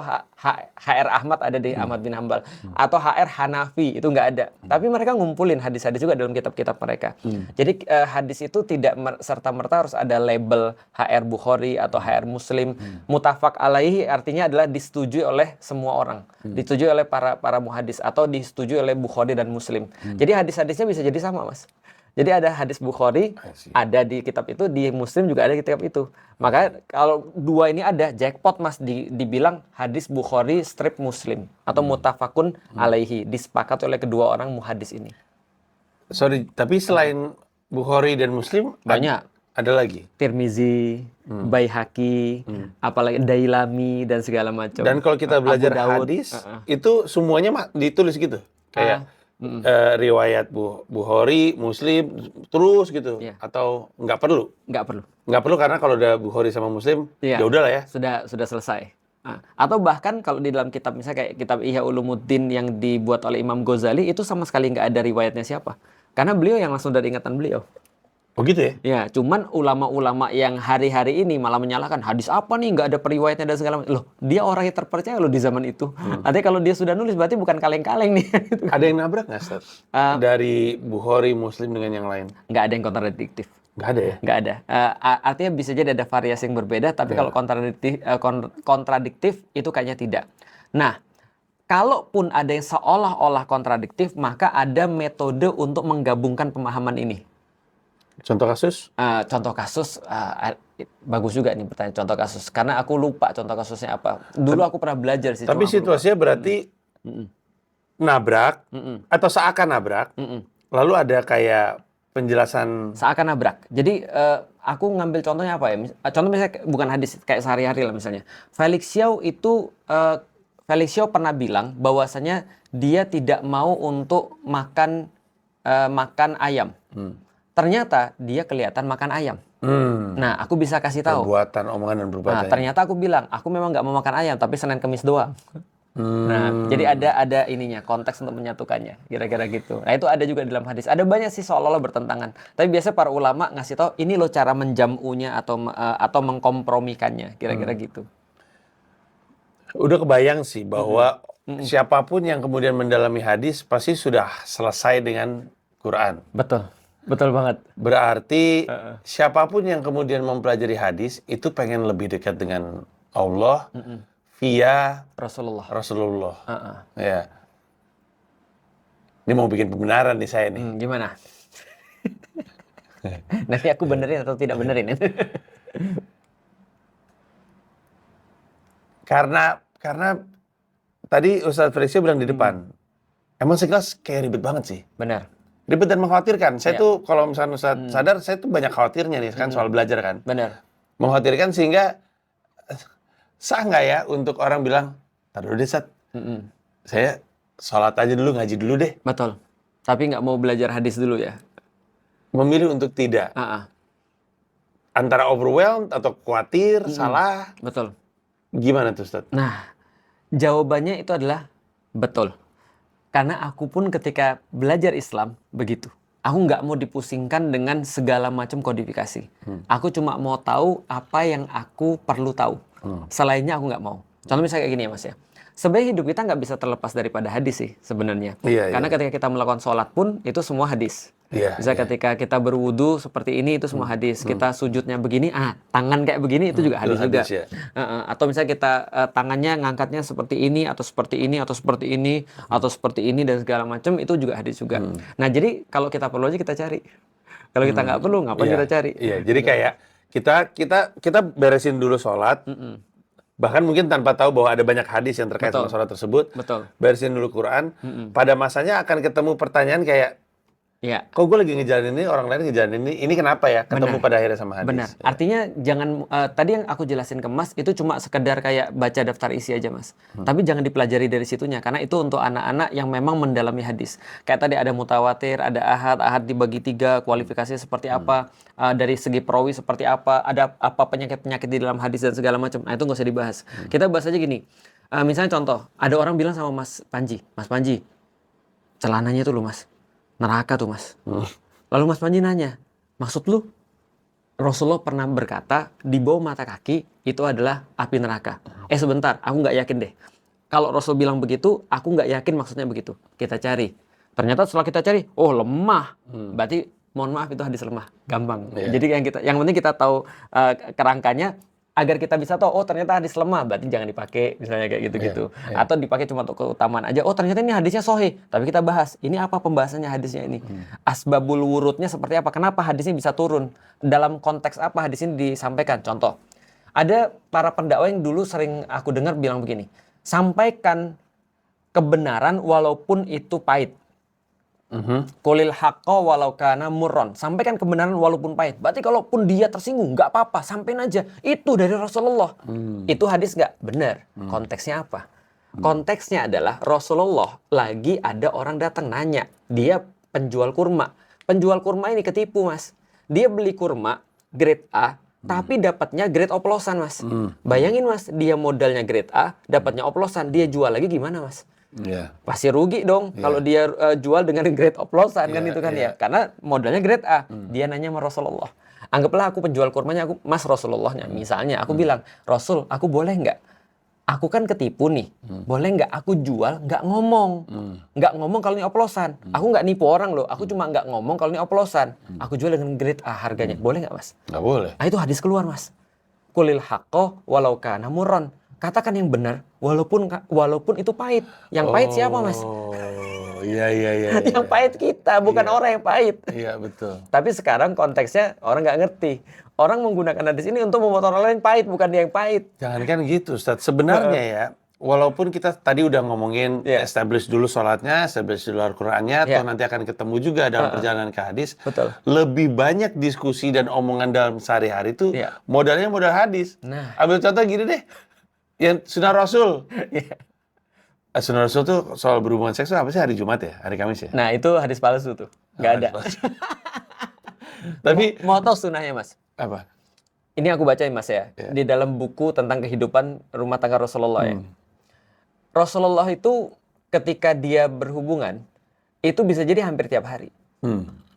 Speaker 1: HR Ahmad ada di Ahmad bin Hambal, atau HR Hanafi, itu nggak ada. Tapi mereka ngumpulin hadis-hadis juga dalam kitab-kitab mereka. Jadi hadis itu tidak serta-merta harus ada label HR Bukhari atau HR Muslim. Mutafaq alaihi artinya adalah disetujui oleh semua orang. Disetujui oleh para muhadis, atau disetujui oleh Bukhari dan Muslim. Jadi hadis-hadisnya bisa jadi sama, Mas. Jadi ada hadis Bukhari, ada di kitab itu, di Muslim juga ada di kitab itu. Maka kalau dua ini ada, jackpot, Mas, dibilang hadis Bukhari strip Muslim atau mutafakun alaihi, disepakati oleh kedua orang muhadis ini.
Speaker 2: Sorry, tapi selain Bukhari dan Muslim
Speaker 1: Banyak.
Speaker 2: Ada lagi?
Speaker 1: Tirmizi, Baihaqi, apalagi Dailami dan segala macam.
Speaker 2: Dan kalau kita belajar
Speaker 1: Abu Daud,
Speaker 2: hadis, itu semuanya ditulis gitu. Kayak riwayat Bukhari, Muslim, terus gitu.
Speaker 1: Iya.
Speaker 2: Atau nggak perlu?
Speaker 1: Nggak perlu.
Speaker 2: Nggak perlu karena kalau udah Bukhari sama Muslim,
Speaker 1: Iya.
Speaker 2: ya udahlah ya.
Speaker 1: Sudah selesai. Atau bahkan kalau di dalam kitab misalnya kayak kitab Ihya Ulumuddin yang dibuat oleh Imam Ghazali, itu sama sekali nggak ada riwayatnya siapa. Karena beliau yang langsung dari ingatan beliau.
Speaker 2: Oh gitu ya?
Speaker 1: Ya, cuman ulama-ulama yang hari-hari ini malah menyalahkan hadis apa nih, nggak ada periwayatnya dan segala macam. Loh, dia orang yang terpercaya loh di zaman itu. Artinya kalau dia sudah nulis berarti bukan kaleng-kaleng nih.
Speaker 2: Ada yang nabrak nggak, Ustaz? Dari Bukhari, Muslim dengan yang lain?
Speaker 1: Nggak ada yang kontradiktif.
Speaker 2: Nggak ada ya?
Speaker 1: Nggak ada. Artinya bisa jadi ada variasi yang berbeda, tapi kalau kontradiktif itu kayaknya tidak. Nah, kalaupun ada yang seolah-olah kontradiktif, maka ada metode untuk menggabungkan pemahaman ini.
Speaker 2: Contoh kasus?
Speaker 1: Contoh kasus, bagus juga nih pertanyaan contoh kasus. Karena aku lupa contoh kasusnya apa. Dulu aku pernah belajar sih.
Speaker 2: Tapi situasinya berarti nabrak, atau seakan nabrak, lalu ada kayak penjelasan.
Speaker 1: Seakan nabrak. Jadi aku ngambil contohnya apa ya? Contoh misalnya bukan hadis, kayak sehari-hari lah misalnya. Felix Xiao pernah bilang bahwasanya dia tidak mau untuk makan ayam. Ternyata dia kelihatan makan ayam. Nah, aku bisa kasih tahu.
Speaker 2: Perbuatan, omongan, dan perbuatan.
Speaker 1: Nah, ternyata aku bilang, aku memang nggak mau makan ayam, tapi Senin Kemis doang. Nah, jadi ada ininya, konteks untuk menyatukannya, kira-kira gitu. Nah, itu ada juga dalam hadis. Ada banyak sih seolah-olah bertentangan. Tapi biasanya para ulama ngasih tahu, ini loh cara menjamunya atau mengkompromikannya, kira-kira gitu.
Speaker 2: Udah kebayang sih bahwa siapapun yang kemudian mendalami hadis pasti sudah selesai dengan Quran.
Speaker 1: Betul banget.
Speaker 2: Berarti siapapun yang kemudian mempelajari hadis itu pengen lebih dekat dengan Allah via Rasulullah. Ya. Ini mau bikin pembenaran nih saya nih.
Speaker 1: Gimana? Nanti aku benerin atau tidak benerin?
Speaker 2: Karena tadi Ustadz Felixia bilang di depan, emang sekilas kayak ribet banget sih.
Speaker 1: Benar.
Speaker 2: Ribet dan mengkhawatirkan. Saya tuh kalau misalnya Ustadz sadar, saya tuh banyak khawatirnya nih kan soal belajar kan.
Speaker 1: Benar.
Speaker 2: Mengkhawatirkan sehingga sah nggak ya untuk orang bilang, taruh dulu deh Ustadz, saya sholat aja dulu, ngaji dulu deh.
Speaker 1: Betul. Tapi nggak mau belajar hadis dulu ya?
Speaker 2: Memilih untuk tidak. Antara overwhelmed atau khawatir, salah.
Speaker 1: Betul.
Speaker 2: Gimana tuh Ustadz?
Speaker 1: Nah, jawabannya itu adalah betul. Karena aku pun ketika belajar Islam begitu. Aku nggak mau dipusingkan dengan segala macam kodifikasi. Aku cuma mau tahu apa yang aku perlu tahu. Selainnya aku nggak mau. Contoh misalnya kayak gini ya Mas ya. Sebenarnya hidup kita nggak bisa terlepas daripada hadis sih sebenarnya. Karena ketika kita melakukan sholat pun itu semua hadis. Ketika kita berwudu seperti ini itu semua hadis. Kita sujudnya begini, tangan kayak begini itu juga hadis juga.
Speaker 2: Ya.
Speaker 1: Atau misalnya kita tangannya ngangkatnya seperti ini atau seperti ini atau seperti ini atau seperti ini dan segala macam itu juga hadis juga. Nah jadi kalau kita perlu aja kita cari. Kalau kita nggak perlu ngapain kita cari?
Speaker 2: Iya, jadi Kita beresin dulu sholat, bahkan mungkin tanpa tahu bahwa ada banyak hadis yang terkait sama sholat tersebut.
Speaker 1: Betul.
Speaker 2: Beresin dulu Quran. Pada masanya akan ketemu pertanyaan kayak,
Speaker 1: Iya.
Speaker 2: kok gue lagi ngejalanin ini, orang lain ngejalanin ini kenapa ya? Ketemu pada akhirnya sama hadis.
Speaker 1: Benar.
Speaker 2: Ya.
Speaker 1: Artinya jangan tadi yang aku jelasin ke Mas itu cuma sekedar kayak baca daftar isi aja Mas. Tapi jangan dipelajari dari situnya karena itu untuk anak-anak yang memang mendalami hadis. Kayak tadi ada mutawatir, ada ahad dibagi 3, kualifikasinya seperti apa, dari segi perawi seperti apa, ada apa penyakit-penyakit di dalam hadis dan segala macam. Nah itu nggak usah dibahas. Kita bahas aja gini. Misalnya contoh, ada orang bilang sama Mas Panji, celananya tuh lu Mas, neraka tuh Mas. Lalu Mas Panji nanya, maksud lu Rasulullah pernah berkata di bawah mata kaki itu adalah api neraka. Sebentar, aku nggak yakin deh. Kalau Rasul bilang begitu, aku nggak yakin maksudnya begitu. Kita cari. Ternyata setelah kita cari, oh lemah. Berarti mohon maaf itu hadis lemah, gampang. Jadi yang penting kita tahu kerangkanya. Agar kita bisa tahu, oh ternyata hadis lemah, berarti jangan dipakai, misalnya kayak gitu-gitu. Atau dipakai cuma untuk keutamaan aja, oh ternyata ini hadisnya sahih, tapi kita bahas, ini apa pembahasannya hadisnya ini? Asbabul wurudnya seperti apa? Kenapa hadisnya bisa turun? Dalam konteks apa hadis ini disampaikan? Contoh, ada para pendakwah yang dulu sering aku dengar bilang begini, sampaikan kebenaran walaupun itu pahit. Qulil haqqa walau kana murron. Sampaikan kebenaran walaupun pahit. Berarti kalaupun dia tersinggung, nggak apa-apa, sampaikan aja. Itu dari Rasulullah. Itu hadis nggak? Benar. Konteksnya apa? Konteksnya adalah Rasulullah lagi ada orang datang nanya. Dia penjual kurma. Penjual kurma ini ketipu Mas. Dia beli kurma grade A, tapi dapatnya grade oplosan Mas. Bayangin Mas, dia modalnya grade A, dapatnya oplosan. Dia jual lagi gimana Mas? Pasti rugi dong kalau dia jual dengan grade oplosan kan itu kan ya. Karena modalnya grade A. Dia nanya sama Rasulullah. Anggaplah aku penjual kurmanya, aku Mas Rasulullahnya. Misalnya aku bilang, Rasul, aku boleh nggak? Aku kan ketipu nih. Boleh nggak aku jual nggak ngomong? Nggak ngomong kalau ini oplosan. Aku nggak nipu orang loh. Aku cuma nggak ngomong kalau ini oplosan. Aku jual dengan grade A harganya. Boleh nggak Mas?
Speaker 2: Nggak boleh.
Speaker 1: Nah, itu hadis keluar Mas. Qulil haqqo walau kana murron. Katakan yang benar, walaupun itu pahit. Yang pahit siapa Mas?
Speaker 2: Oh, iya.
Speaker 1: Yang pahit kita, bukan orang yang pahit.
Speaker 2: Iya, betul.
Speaker 1: Tapi sekarang konteksnya orang nggak ngerti. Orang menggunakan hadis ini untuk membuat orang lain pahit, bukan dia yang pahit.
Speaker 2: Jangankan gitu, Ustaz. Sebenarnya ya, walaupun kita tadi udah ngomongin establish dulu sholatnya, establish dulu Al-Qur'annya, atau nanti akan ketemu juga dalam perjalanan ke hadis.
Speaker 1: Betul.
Speaker 2: Lebih banyak diskusi dan omongan dalam sehari-hari itu modalnya modal hadis.
Speaker 1: Nah.
Speaker 2: Ambil contoh gini deh. Yang Sunnah Rasul. Sunnah Rasul tuh soal berhubungan seks apa sih hari Jumat ya? Hari Kamis ya?
Speaker 1: Nah, itu hadis palsu tuh. Nggak ada.
Speaker 2: Tapi
Speaker 1: mau tahu sunnahnya Mas?
Speaker 2: apa?
Speaker 1: Ini aku bacain Mas ya. Di dalam buku tentang kehidupan rumah tangga Rasulullah ya. Rasulullah itu ketika dia berhubungan, itu bisa jadi hampir tiap hari.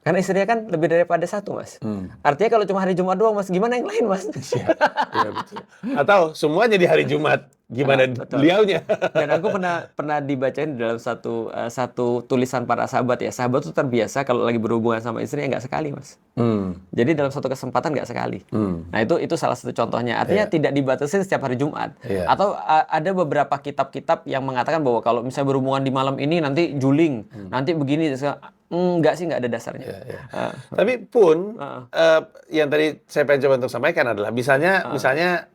Speaker 1: Karena istrinya kan lebih daripada satu Mas. Artinya kalau cuma hari Jumat doang Mas, gimana yang lain Mas?
Speaker 2: Iya betul. Atau semuanya di hari Jumat, gimana beliaunya?
Speaker 1: Dan aku pernah dibacain dalam satu tulisan para sahabat ya. Sahabat tuh terbiasa kalau lagi berhubungan sama istrinya nggak sekali Mas. Jadi dalam satu kesempatan nggak sekali. Nah itu salah satu contohnya. Artinya tidak dibatasi setiap hari Jumat. Atau ada beberapa kitab-kitab yang mengatakan bahwa kalau misalnya berhubungan di malam ini nanti juling, nanti begini. Enggak sih, nggak ada dasarnya.
Speaker 2: Tapi pun yang tadi saya pengen coba untuk sampaikan adalah misalnya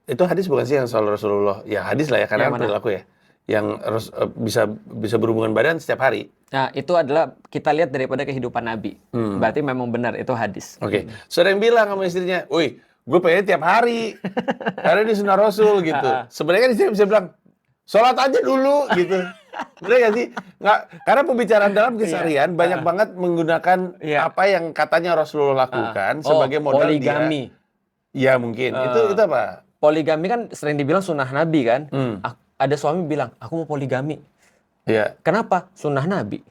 Speaker 2: itu hadis bukan sih yang soal Rasulullah? Ya hadis lah ya karena kan perilaku ya. Yang bisa berhubungan badan setiap hari.
Speaker 1: Nah itu adalah kita lihat daripada kehidupan Nabi. Berarti memang benar itu hadis.
Speaker 2: Oke. Saudara yang bilang sama istrinya, wih, gue pengen tiap hari karena ini sunnah Rasul gitu. Sebenarnya kan istri bisa bilang, sholat aja dulu gitu. Bener gak sih? Nggak, karena pembicaraan dalam keseharian banyak banget menggunakan apa yang katanya Rasulullah lakukan sebagai modal
Speaker 1: poligami.
Speaker 2: Dia. Ya mungkin. Itu apa?
Speaker 1: Poligami kan sering dibilang sunnah Nabi kan. Ada suami bilang, aku mau poligami.
Speaker 2: Iya.
Speaker 1: Kenapa? Sunnah Nabi.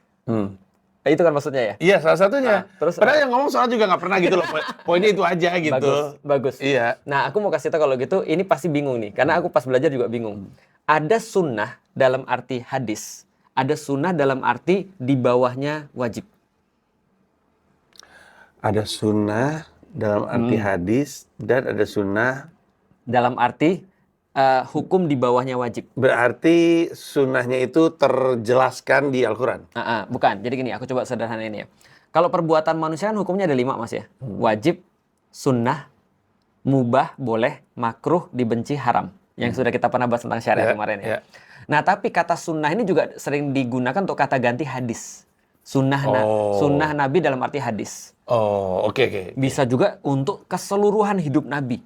Speaker 1: Itu kan maksudnya ya?
Speaker 2: Iya, salah satunya.
Speaker 1: Terus
Speaker 2: padahal yang ngomong sholat juga nggak pernah gitu loh. Poinnya itu aja gitu.
Speaker 1: Bagus.
Speaker 2: Iya.
Speaker 1: Nah, aku mau kasih tahu kalau gitu, ini pasti bingung nih. Karena aku pas belajar juga bingung. Ada sunnah dalam arti hadis. Ada sunnah dalam arti di bawahnya wajib.
Speaker 2: Ada sunnah dalam arti hadis dan ada sunnah
Speaker 1: dalam arti hukum di bawahnya wajib.
Speaker 2: Berarti sunnahnya itu terjelaskan di Al-Quran?
Speaker 1: Bukan. Jadi gini, aku coba sederhanain ya. Kalau perbuatan manusia kan hukumnya ada 5 Mas ya. Wajib, sunnah, Mubah boleh, makruh dibenci, haram. Yang sudah kita pernah bahas tentang syariat kemarin ya. Nah, tapi kata sunnah ini juga sering digunakan untuk kata ganti hadis. Sunnah Nabi dalam arti hadis.
Speaker 2: Oke.
Speaker 1: Bisa juga untuk keseluruhan hidup Nabi.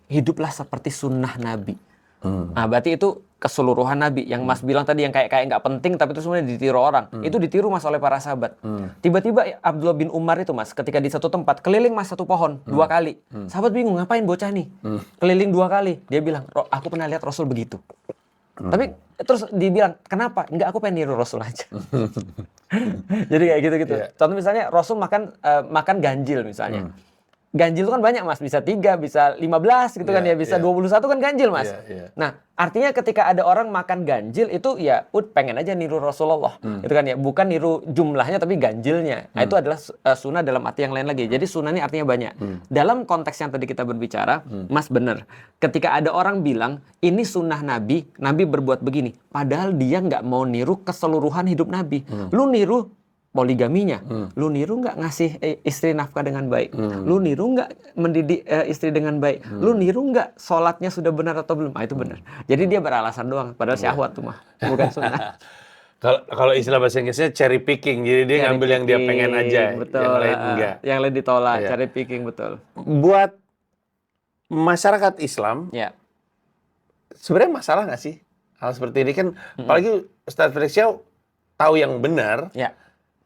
Speaker 1: Hiduplah seperti sunnah Nabi. Nah, berarti itu keseluruhan Nabi. Yang Mas bilang tadi yang kayak nggak penting tapi itu sebenarnya ditiru orang. Itu ditiru Mas oleh para sahabat. Tiba-tiba Abdullah bin Umar itu Mas, ketika di satu tempat keliling Mas satu pohon 2 kali. Sahabat bingung, ngapain bocah nih? Keliling 2 kali. Dia bilang, aku pernah lihat Rasul begitu. Tapi terus dibilang, kenapa? Enggak, aku pengen niru Rasul aja. Jadi kayak gitu-gitu. Contoh misalnya Rasul makan ganjil misalnya. Ganjil itu kan banyak Mas, bisa 3, bisa 15 gitu kan ya, bisa 21 kan ganjil Mas. Nah, artinya ketika ada orang makan ganjil itu ya pengen aja niru Rasulullah. Itu kan ya, bukan niru jumlahnya tapi ganjilnya. Nah, itu adalah sunnah dalam arti yang lain lagi. Jadi sunnah ini artinya banyak. Dalam konteks yang tadi kita berbicara, Mas benar. Ketika ada orang bilang, ini sunnah Nabi, Nabi berbuat begini. Padahal dia nggak mau niru keseluruhan hidup Nabi. Lu niru poligaminya, lu niru nggak ngasih istri nafkah dengan baik, lu niru nggak mendidik istri dengan baik, lu niru nggak sholatnya sudah benar atau belum, itu benar. Jadi dia beralasan doang, padahal syahwat tuh mah, bukan sunnah.
Speaker 2: Kalau istilah bahasa Inggrisnya cherry picking, jadi dia ngambil yang dia pengen aja,
Speaker 1: betul,
Speaker 2: yang lain enggak.
Speaker 1: Yang lain ditolak, cherry picking, betul.
Speaker 2: Buat masyarakat Islam, sebenarnya masalah nggak sih hal seperti ini kan? Apalagi Ustadz Felix Xiao tahu yang benar.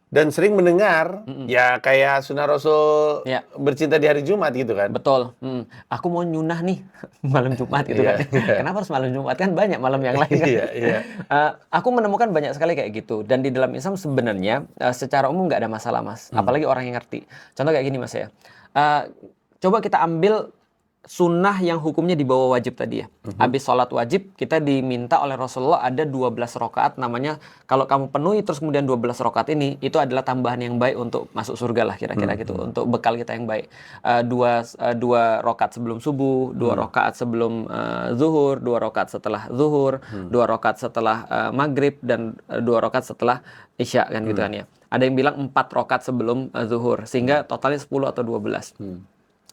Speaker 2: Dan sering mendengar, ya kayak sunnah Rasul bercinta di hari Jumat gitu kan.
Speaker 1: Betul. Aku mau nyunah nih malam Jumat gitu kan. Kenapa harus malam Jumat? Kan banyak malam yang lain kan. Aku menemukan banyak sekali kayak gitu. Dan di dalam Islam sebenarnya secara umum nggak ada masalah Mas. Apalagi orang yang ngerti. Contoh kayak gini Mas ya. Coba kita ambil sunnah yang hukumnya di bawah wajib tadi ya. Habis sholat wajib, kita diminta oleh Rasulullah ada 12 rakaat namanya, kalau kamu penuhi terus kemudian 12 rakaat ini, itu adalah tambahan yang baik untuk masuk surga lah kira-kira gitu. Untuk bekal kita yang baik. Dua rakaat sebelum subuh, 2 rakaat sebelum zuhur, 2 rakaat setelah zuhur, 2 rakaat setelah maghrib, dan 2 rakaat setelah isya kan gitu kan ya. Ada yang bilang 4 rakaat sebelum zuhur, sehingga totalnya 10 atau 12.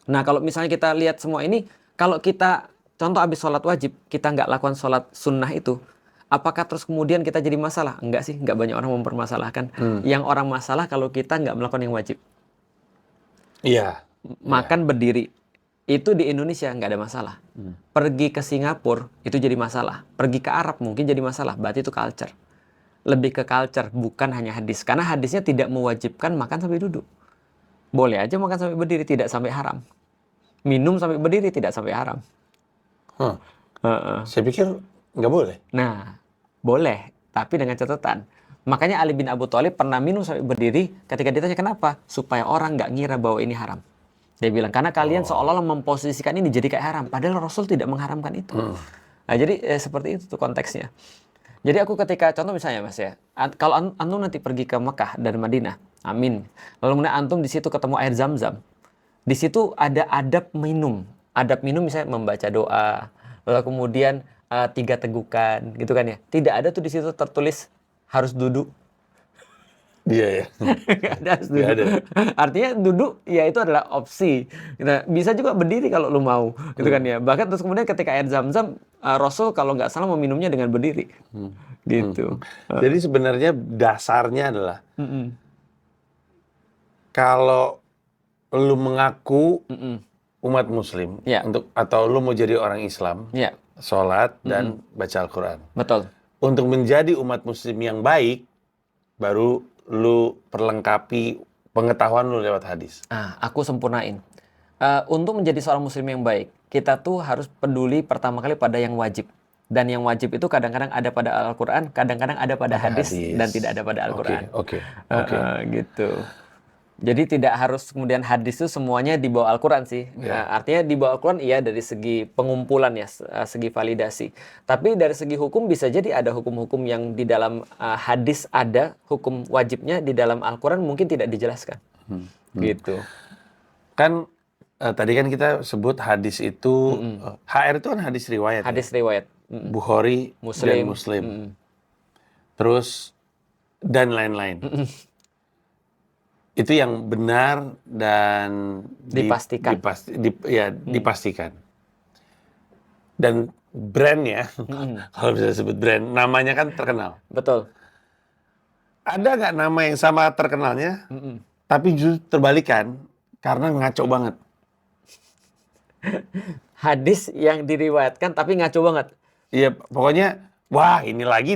Speaker 1: Nah, kalau misalnya kita lihat semua ini, kalau kita, contoh habis sholat wajib, kita nggak lakukan sholat sunnah itu, apakah terus kemudian kita jadi masalah? Enggak sih, nggak banyak orang mempermasalahkan. Yang orang masalah kalau kita nggak melakukan yang wajib. Makan berdiri, itu di Indonesia nggak ada masalah. Pergi ke Singapura, itu jadi masalah. Pergi ke Arab mungkin jadi masalah, berarti itu culture. Lebih ke culture, bukan hanya hadis. Karena hadisnya tidak mewajibkan makan sampai duduk. Boleh aja makan sampai berdiri, tidak sampai haram. Minum sampai berdiri tidak sampai haram.
Speaker 2: Saya pikir nggak boleh.
Speaker 1: Nah, boleh, tapi dengan catatan. Makanya Ali bin Abu Thalib pernah minum sampai berdiri ketika ditanya kenapa? Supaya orang nggak ngira bahwa ini haram. Dia bilang, karena kalian seolah-olah memposisikan ini jadi kayak haram. Padahal Rasul tidak mengharamkan itu. Nah, jadi seperti itu tuh konteksnya. Jadi aku ketika, contoh misalnya Mas ya, kalau antum nanti pergi ke Mekah dan Madinah, amin. Lalu kemudian antum di situ ketemu air Zam-Zam. Di situ ada adab minum. Adab minum misalnya membaca doa, lalu kemudian 3 tegukan, gitu kan ya. Tidak ada tuh di situ tertulis harus duduk.
Speaker 2: Iya ya.
Speaker 1: Ada harus duduk. Ada. Artinya duduk ya itu adalah opsi. Nah, bisa juga berdiri kalau lu mau, gitu kan ya. Bahkan terus kemudian ketika air Zam-Zam, Rasul kalau nggak salah meminumnya dengan berdiri. Gitu.
Speaker 2: Jadi sebenarnya dasarnya adalah kalau lu mengaku umat Muslim atau lu mau jadi orang Islam, sholat dan baca Al-Quran.
Speaker 1: Betul.
Speaker 2: Untuk menjadi umat Muslim yang baik, baru lu perlengkapi pengetahuan lu lewat hadis.
Speaker 1: Aku sempurnain. Untuk menjadi seorang Muslim yang baik, kita tuh harus peduli pertama kali pada yang wajib. Dan yang wajib itu kadang-kadang ada pada Al-Quran, kadang-kadang ada pada hadis, dan tidak ada pada Al-Quran.
Speaker 2: Oke.
Speaker 1: Gitu. Jadi tidak harus kemudian hadis itu semuanya di bawah Al-Quran sih. Artinya di bawah Al-Quran iya dari segi pengumpulan ya, segi validasi. Tapi dari segi hukum bisa jadi ada hukum-hukum yang di dalam hadis ada, hukum wajibnya di dalam Al-Quran mungkin tidak dijelaskan. Gitu.
Speaker 2: Kan tadi kan kita sebut hadis itu, HR itu kan hadis riwayat.
Speaker 1: Hadis riwayat.
Speaker 2: Bukhari dan Muslim. Terus dan lain-lain. itu yang benar dan
Speaker 1: Dipastikan.
Speaker 2: dipastikan. Dan brandnya, kalau bisa disebut brand, namanya kan terkenal.
Speaker 1: Betul.
Speaker 2: Ada nggak nama yang sama terkenalnya, tapi justru terbalikan karena ngaco banget?
Speaker 1: Hadis yang diriwayatkan tapi ngaco banget.
Speaker 2: Iya, pokoknya, wah ini lagi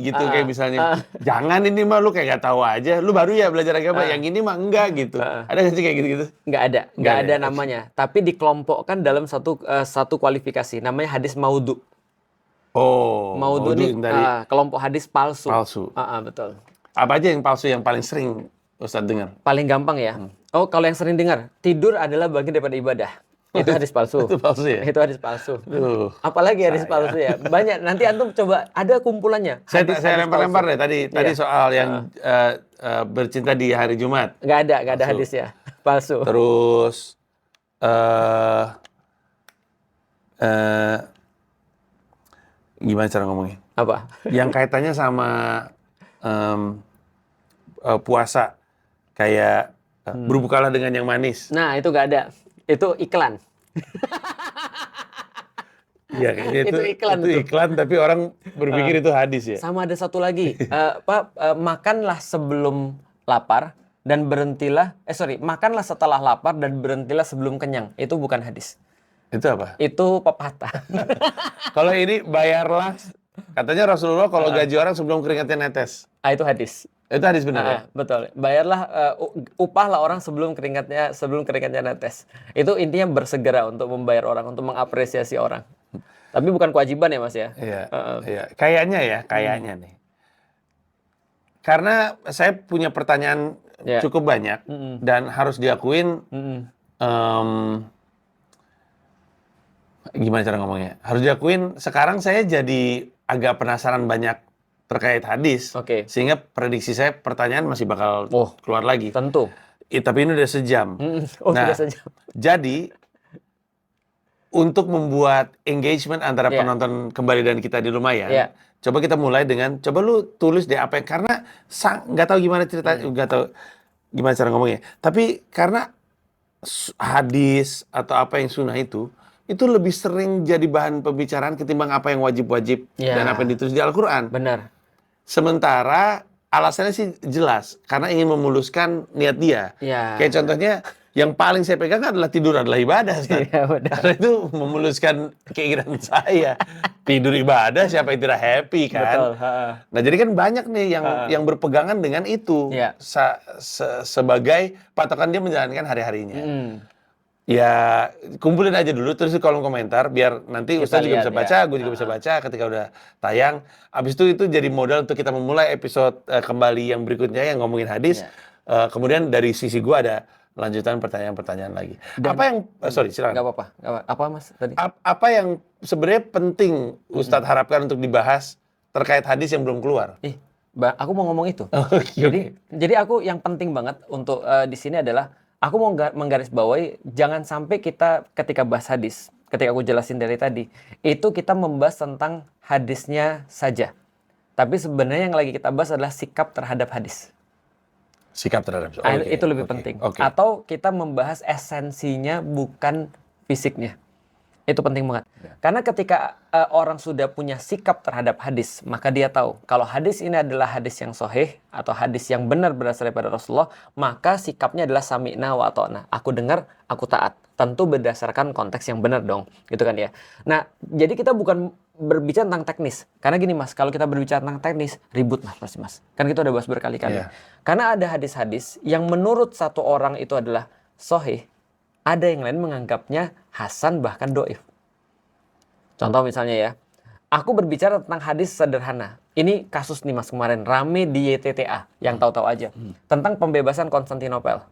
Speaker 2: gitu. Kayak misalnya, jangan ini mah lu kayak gak tahu aja, lu baru ya belajar agama, yang ini mah enggak gitu. Ada nggak sih kayak gitu-gitu?
Speaker 1: Nggak ada namanya. Tapi dikelompokkan dalam satu kualifikasi. Namanya hadis maudhu.
Speaker 2: Oh,
Speaker 1: Maudhu ini
Speaker 2: dari
Speaker 1: kelompok hadis palsu.
Speaker 2: palsu.
Speaker 1: Betul.
Speaker 2: Apa aja yang palsu yang paling sering Ustadz dengar?
Speaker 1: Paling gampang ya. Oh, kalau yang sering dengar, tidur adalah bagian daripada ibadah. Itu hadis palsu.
Speaker 2: Itu palsu ya?
Speaker 1: Itu hadis palsu.
Speaker 2: Duh,
Speaker 1: Apalagi hadis palsu ya. Banyak. Nanti antum coba ada kumpulannya.
Speaker 2: saya
Speaker 1: Hadis
Speaker 2: lempar-lempar
Speaker 1: palsu.
Speaker 2: deh tadi
Speaker 1: Iya.
Speaker 2: soal yang bercinta di hari Jumat.
Speaker 1: Nggak ada
Speaker 2: Palsu.
Speaker 1: hadis ya. Palsu.
Speaker 2: Terus gimana cara ngomongnya?
Speaker 1: Apa?
Speaker 2: Yang kaitannya sama puasa, kayak berbukalah dengan yang manis.
Speaker 1: Nah, itu nggak ada. Itu iklan.
Speaker 2: Iya, kayaknya
Speaker 1: Itu iklan
Speaker 2: itu
Speaker 1: tuh.
Speaker 2: iklan, tapi orang berpikir itu hadis ya.
Speaker 1: Sama ada satu lagi. Makanlah sebelum lapar dan berhentilah. Makanlah setelah lapar dan berhentilah sebelum kenyang. Itu bukan hadis.
Speaker 2: Itu apa?
Speaker 1: Itu pepatah.
Speaker 2: Kalau ini bayarlah, katanya Rasulullah kalau gaji orang sebelum keringatnya netes.
Speaker 1: Itu hadis.
Speaker 2: Itu hadis benar ya?
Speaker 1: Betul. Bayarlah, upahlah orang sebelum keringatnya netes. Itu intinya bersegera untuk membayar orang, untuk mengapresiasi orang. Tapi bukan kewajiban ya, Mas ya.
Speaker 2: Iya. Iya. Kayaknya nih. Karena saya punya pertanyaan cukup banyak dan harus diakuin, gimana cara ngomongnya? Harus diakuin sekarang saya jadi agak penasaran banyak terkait hadis.
Speaker 1: Oke.
Speaker 2: Sehingga prediksi saya pertanyaan masih bakal keluar lagi.
Speaker 1: Tentu.
Speaker 2: Tapi ini udah sejam.
Speaker 1: Sudah sejam.
Speaker 2: Jadi untuk membuat engagement antara penonton kembali dan kita di rumah ya, coba kita mulai dengan, coba lu tulis deh apa yang, karena nggak tahu gimana cerita, nggak tahu gimana cara ngomongnya. Tapi karena hadis atau apa yang sunnah itu lebih sering jadi bahan pembicaraan ketimbang apa yang wajib-wajib dan apa yang ditulis di Al-Quran.
Speaker 1: Benar.
Speaker 2: Sementara alasannya sih jelas, karena ingin memuluskan niat dia. Kayak contohnya, yang paling saya pegang adalah tidur adalah ibadah.
Speaker 1: Iya, benar.
Speaker 2: Karena itu memuluskan keinginan saya. Tidur ibadah, siapa yang tidak happy kan?
Speaker 1: Betul.
Speaker 2: Nah, jadi kan banyak nih yang berpegangan dengan itu. Sebagai patokan dia menjalankan hari-harinya. Ya, kumpulin aja dulu, terus di kolom komentar, biar nanti Ustaz juga bisa baca, gue juga bisa baca ketika udah tayang. Abis itu jadi modal untuk kita memulai episode kembali yang berikutnya yang ngomongin hadis. Kemudian dari sisi gue ada lanjutan pertanyaan-pertanyaan lagi. Dan, apa yang, silakan.
Speaker 1: Nggak apa-apa. Apa Mas tadi?
Speaker 2: Apa yang sebenarnya penting Ustadz harapkan untuk dibahas terkait hadis yang belum keluar?
Speaker 1: Aku mau ngomong itu. Jadi aku yang penting banget untuk di sini adalah, aku mau menggarisbawahi, jangan sampai kita ketika bahas hadis, ketika aku jelasin dari tadi, itu kita membahas tentang hadisnya saja. Tapi sebenarnya yang lagi kita bahas adalah sikap terhadap hadis.
Speaker 2: Sikap terhadap
Speaker 1: itu lebih penting. Atau kita membahas esensinya, bukan fisiknya. Itu penting banget. Karena ketika orang sudah punya sikap terhadap hadis, maka dia tahu kalau hadis ini adalah hadis yang sahih atau hadis yang benar berasal daripada Rasulullah, maka sikapnya adalah sami'na wa ata'na. Aku dengar, aku taat. Tentu berdasarkan konteks yang benar dong, gitu kan ya. Nah, jadi kita bukan berbicara tentang teknis. Karena gini Mas, kalau kita berbicara tentang teknis, ribut Mas pasti Mas. Kan kita udah bahas berkali-kali. Karena ada hadis-hadis yang menurut satu orang itu adalah sahih, ada yang lain menganggapnya hasan bahkan doif. Contoh misalnya ya, aku berbicara tentang hadis sederhana. Ini kasus nih Mas kemarin, rame di YTTA, yang tahu-tahu aja. Tentang pembebasan Konstantinopel.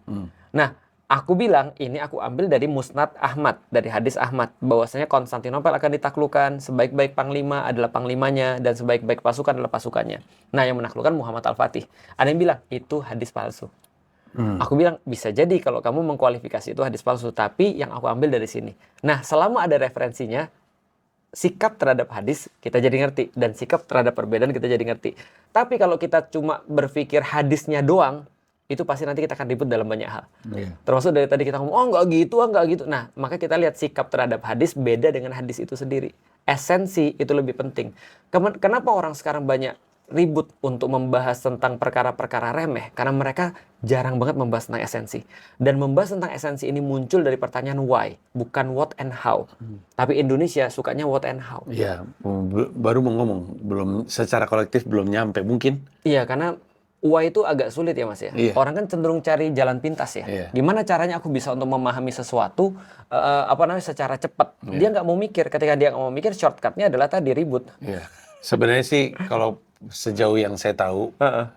Speaker 1: Nah, aku bilang, ini aku ambil dari Musnad Ahmad, dari hadis Ahmad, bahwasanya Konstantinopel akan ditaklukkan, sebaik-baik panglima adalah panglimanya, dan sebaik-baik pasukan adalah pasukannya. Nah, yang menaklukkan Muhammad Al-Fatih. Ada yang bilang, itu hadis palsu. Aku bilang, bisa jadi kalau kamu mengkualifikasi itu hadis palsu, tapi yang aku ambil dari sini. Nah, selama ada referensinya, sikap terhadap hadis kita jadi ngerti, dan sikap terhadap perbedaan kita jadi ngerti. Tapi kalau kita cuma berpikir hadisnya doang, itu pasti nanti kita akan ribut dalam banyak hal.
Speaker 2: Iya.
Speaker 1: Termasuk dari tadi kita ngomong, oh enggak gitu. Nah, maka kita lihat sikap terhadap hadis beda dengan hadis itu sendiri. Esensi itu lebih penting. Kenapa orang sekarang banyak ribut untuk membahas tentang perkara-perkara remeh? Karena mereka jarang banget membahas tentang esensi. Dan membahas tentang esensi ini muncul dari pertanyaan why, bukan what and how. Tapi Indonesia sukanya what and how.
Speaker 2: Iya, baru mau ngomong, belum secara kolektif belum nyampe mungkin.
Speaker 1: Iya, karena why itu agak sulit ya Mas ya.
Speaker 2: Iya.
Speaker 1: Orang kan cenderung cari jalan pintas ya.
Speaker 2: Iya.
Speaker 1: Gimana caranya aku bisa untuk memahami sesuatu secara cepat. Dia nggak mau mikir. Ketika dia nggak mau mikir, shortcutnya adalah tadi ribut.
Speaker 2: Iya. Sebenarnya sih kalau sejauh yang saya tahu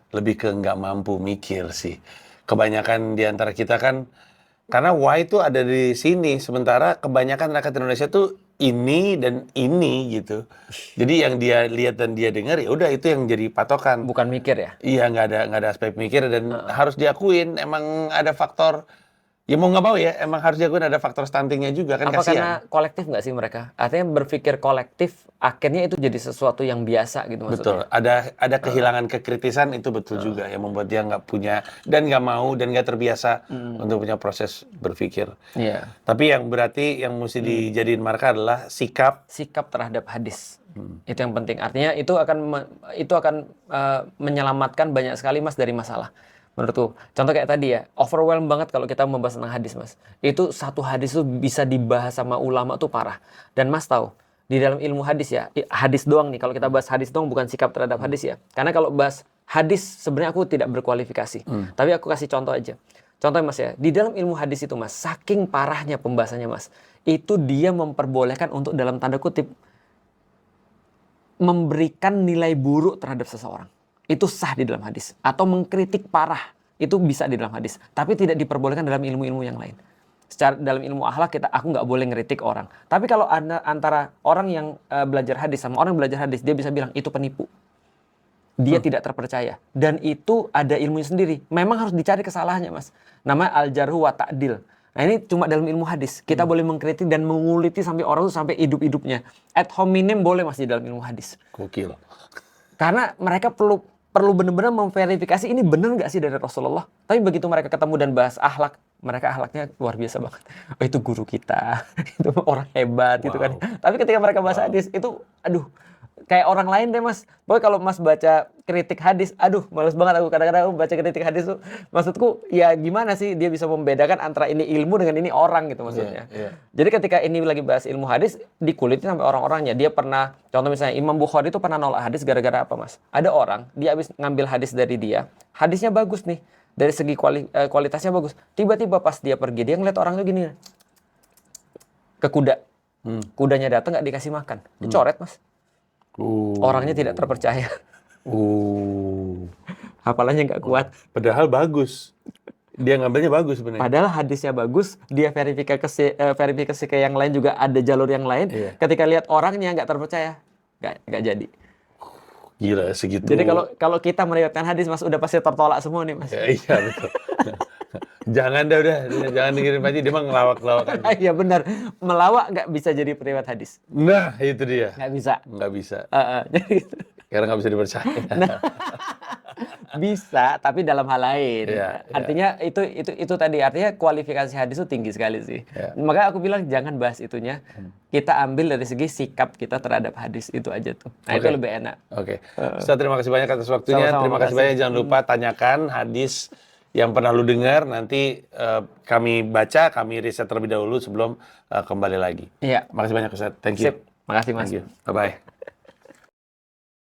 Speaker 2: lebih ke nggak mampu mikir sih. Kebanyakan di antara kita kan karena why itu ada di sini, sementara kebanyakan rakyat Indonesia tuh ini dan ini gitu. Jadi yang dia lihat dan dia dengar ya udah itu yang jadi patokan.
Speaker 1: Bukan mikir ya.
Speaker 2: Iya, nggak ada aspek mikir dan harus diakuin emang ada faktor. Ya mau nggak mau ya, emang harus diakuin ada faktor stuntingnya juga kan,
Speaker 1: Apa
Speaker 2: kasihan.
Speaker 1: karena kolektif nggak sih mereka? Artinya berpikir kolektif, akhirnya itu jadi sesuatu yang biasa gitu
Speaker 2: Betul,
Speaker 1: maksudnya.
Speaker 2: ada kehilangan kekritisan itu betul juga yang membuat dia nggak punya dan nggak mau dan nggak terbiasa untuk punya proses berpikir.
Speaker 1: Iya.
Speaker 2: Tapi yang berarti yang mesti dijadiin marka adalah sikap.
Speaker 1: Sikap terhadap hadis. Itu yang penting. Artinya itu akan menyelamatkan banyak sekali Mas dari masalah. Menurutku, contoh kayak tadi ya, overwhelm banget kalau kita membahas tentang hadis Mas. Itu satu hadis tuh bisa dibahas sama ulama tuh parah. Dan Mas tahu, di dalam ilmu hadis ya, hadis doang nih, kalau kita bahas hadis doang bukan sikap terhadap hadis ya. Karena kalau bahas hadis sebenarnya aku tidak berkualifikasi. Tapi aku kasih contoh aja. Contoh Mas ya, di dalam ilmu hadis itu Mas, saking parahnya pembahasannya Mas, itu dia memperbolehkan untuk dalam tanda kutip memberikan nilai buruk terhadap seseorang. Itu sah di dalam hadis. Atau mengkritik parah, itu bisa di dalam hadis. Tapi tidak diperbolehkan dalam ilmu-ilmu yang lain. Secara dalam ilmu akhlak aku nggak boleh ngeritik orang. Tapi kalau antara orang yang belajar hadis sama orang yang belajar hadis, dia bisa bilang itu penipu. Dia tidak terpercaya. Dan itu ada ilmunya sendiri. Memang harus dicari kesalahannya Mas. Namanya al-jarhu wa ta'dil. Nah ini cuma dalam ilmu hadis. Kita boleh mengkritik dan menguliti sampai orang itu sampai hidup-hidupnya. Ad hominem boleh Mas di dalam ilmu hadis.
Speaker 2: Gokil.
Speaker 1: Karena mereka perlu benar-benar memverifikasi ini benar nggak sih dari Rasulullah. Tapi begitu mereka ketemu dan bahas akhlak, mereka akhlaknya luar biasa banget. Oh itu guru kita, itu orang hebat gitu kan. Tapi ketika mereka bahas hadis itu, aduh, kayak orang lain deh Mas. Pokoknya kalau Mas baca kritik hadis, aduh males banget aku kadang-kadang baca kritik hadis tuh. Maksudku ya gimana sih dia bisa membedakan antara ini ilmu dengan ini orang gitu maksudnya. Jadi ketika ini lagi bahas ilmu hadis, dikulitin sampai orang-orangnya. Dia pernah, contoh misalnya Imam Bukhari itu pernah nolak hadis gara-gara apa Mas? Ada orang, dia habis ngambil hadis dari dia, hadisnya bagus nih. Dari segi kualitasnya bagus. Tiba-tiba pas dia pergi, dia ngeliat orang tuh gini. Ke kuda. Kudanya datang nggak dikasih makan. Dicoret Mas. Orangnya tidak terpercaya. Hafalannya nggak kuat.
Speaker 2: Padahal bagus. Dia ngambilnya bagus sebenarnya.
Speaker 1: Padahal hadisnya bagus, dia verifikasi ke yang lain juga ada jalur yang lain.
Speaker 2: Iya.
Speaker 1: Ketika lihat orangnya nggak terpercaya, nggak jadi.
Speaker 2: Gila segitu.
Speaker 1: Jadi kalau kita meriwayatkan hadis Mas udah pasti tertolak semua nih Mas.
Speaker 2: Ya, iya betul. Jangan jangan dengerin aja dia mah ngelawak-lawak aja.
Speaker 1: Iya benar, melawak nggak bisa jadi periwayat hadis.
Speaker 2: Nah itu dia.
Speaker 1: Nggak bisa.
Speaker 2: Nggak bisa.
Speaker 1: Jadi gitu.
Speaker 2: Karena nggak bisa dipercaya.
Speaker 1: Bisa, tapi dalam hal lain.
Speaker 2: Iya,
Speaker 1: Artinya itu tadi artinya kualifikasi hadis itu tinggi sekali sih.
Speaker 2: Iya.
Speaker 1: Makanya aku bilang jangan bahas itunya. Kita ambil dari segi sikap kita terhadap hadis itu aja tuh. Nah itu lebih enak.
Speaker 2: Oke. Ustaz terima kasih banyak atas waktunya.
Speaker 1: Sama-sama,
Speaker 2: Terima kasih
Speaker 1: makasih.
Speaker 2: banyak. Jangan lupa tanyakan hadis yang pernah lu dengar. Nanti kami baca, kami riset terlebih dahulu sebelum kembali lagi.
Speaker 1: Iya.
Speaker 2: Makasih banyak Ustaz. Thank you.
Speaker 1: Sip. Makasih Mas.
Speaker 2: Thank you. Bye bye.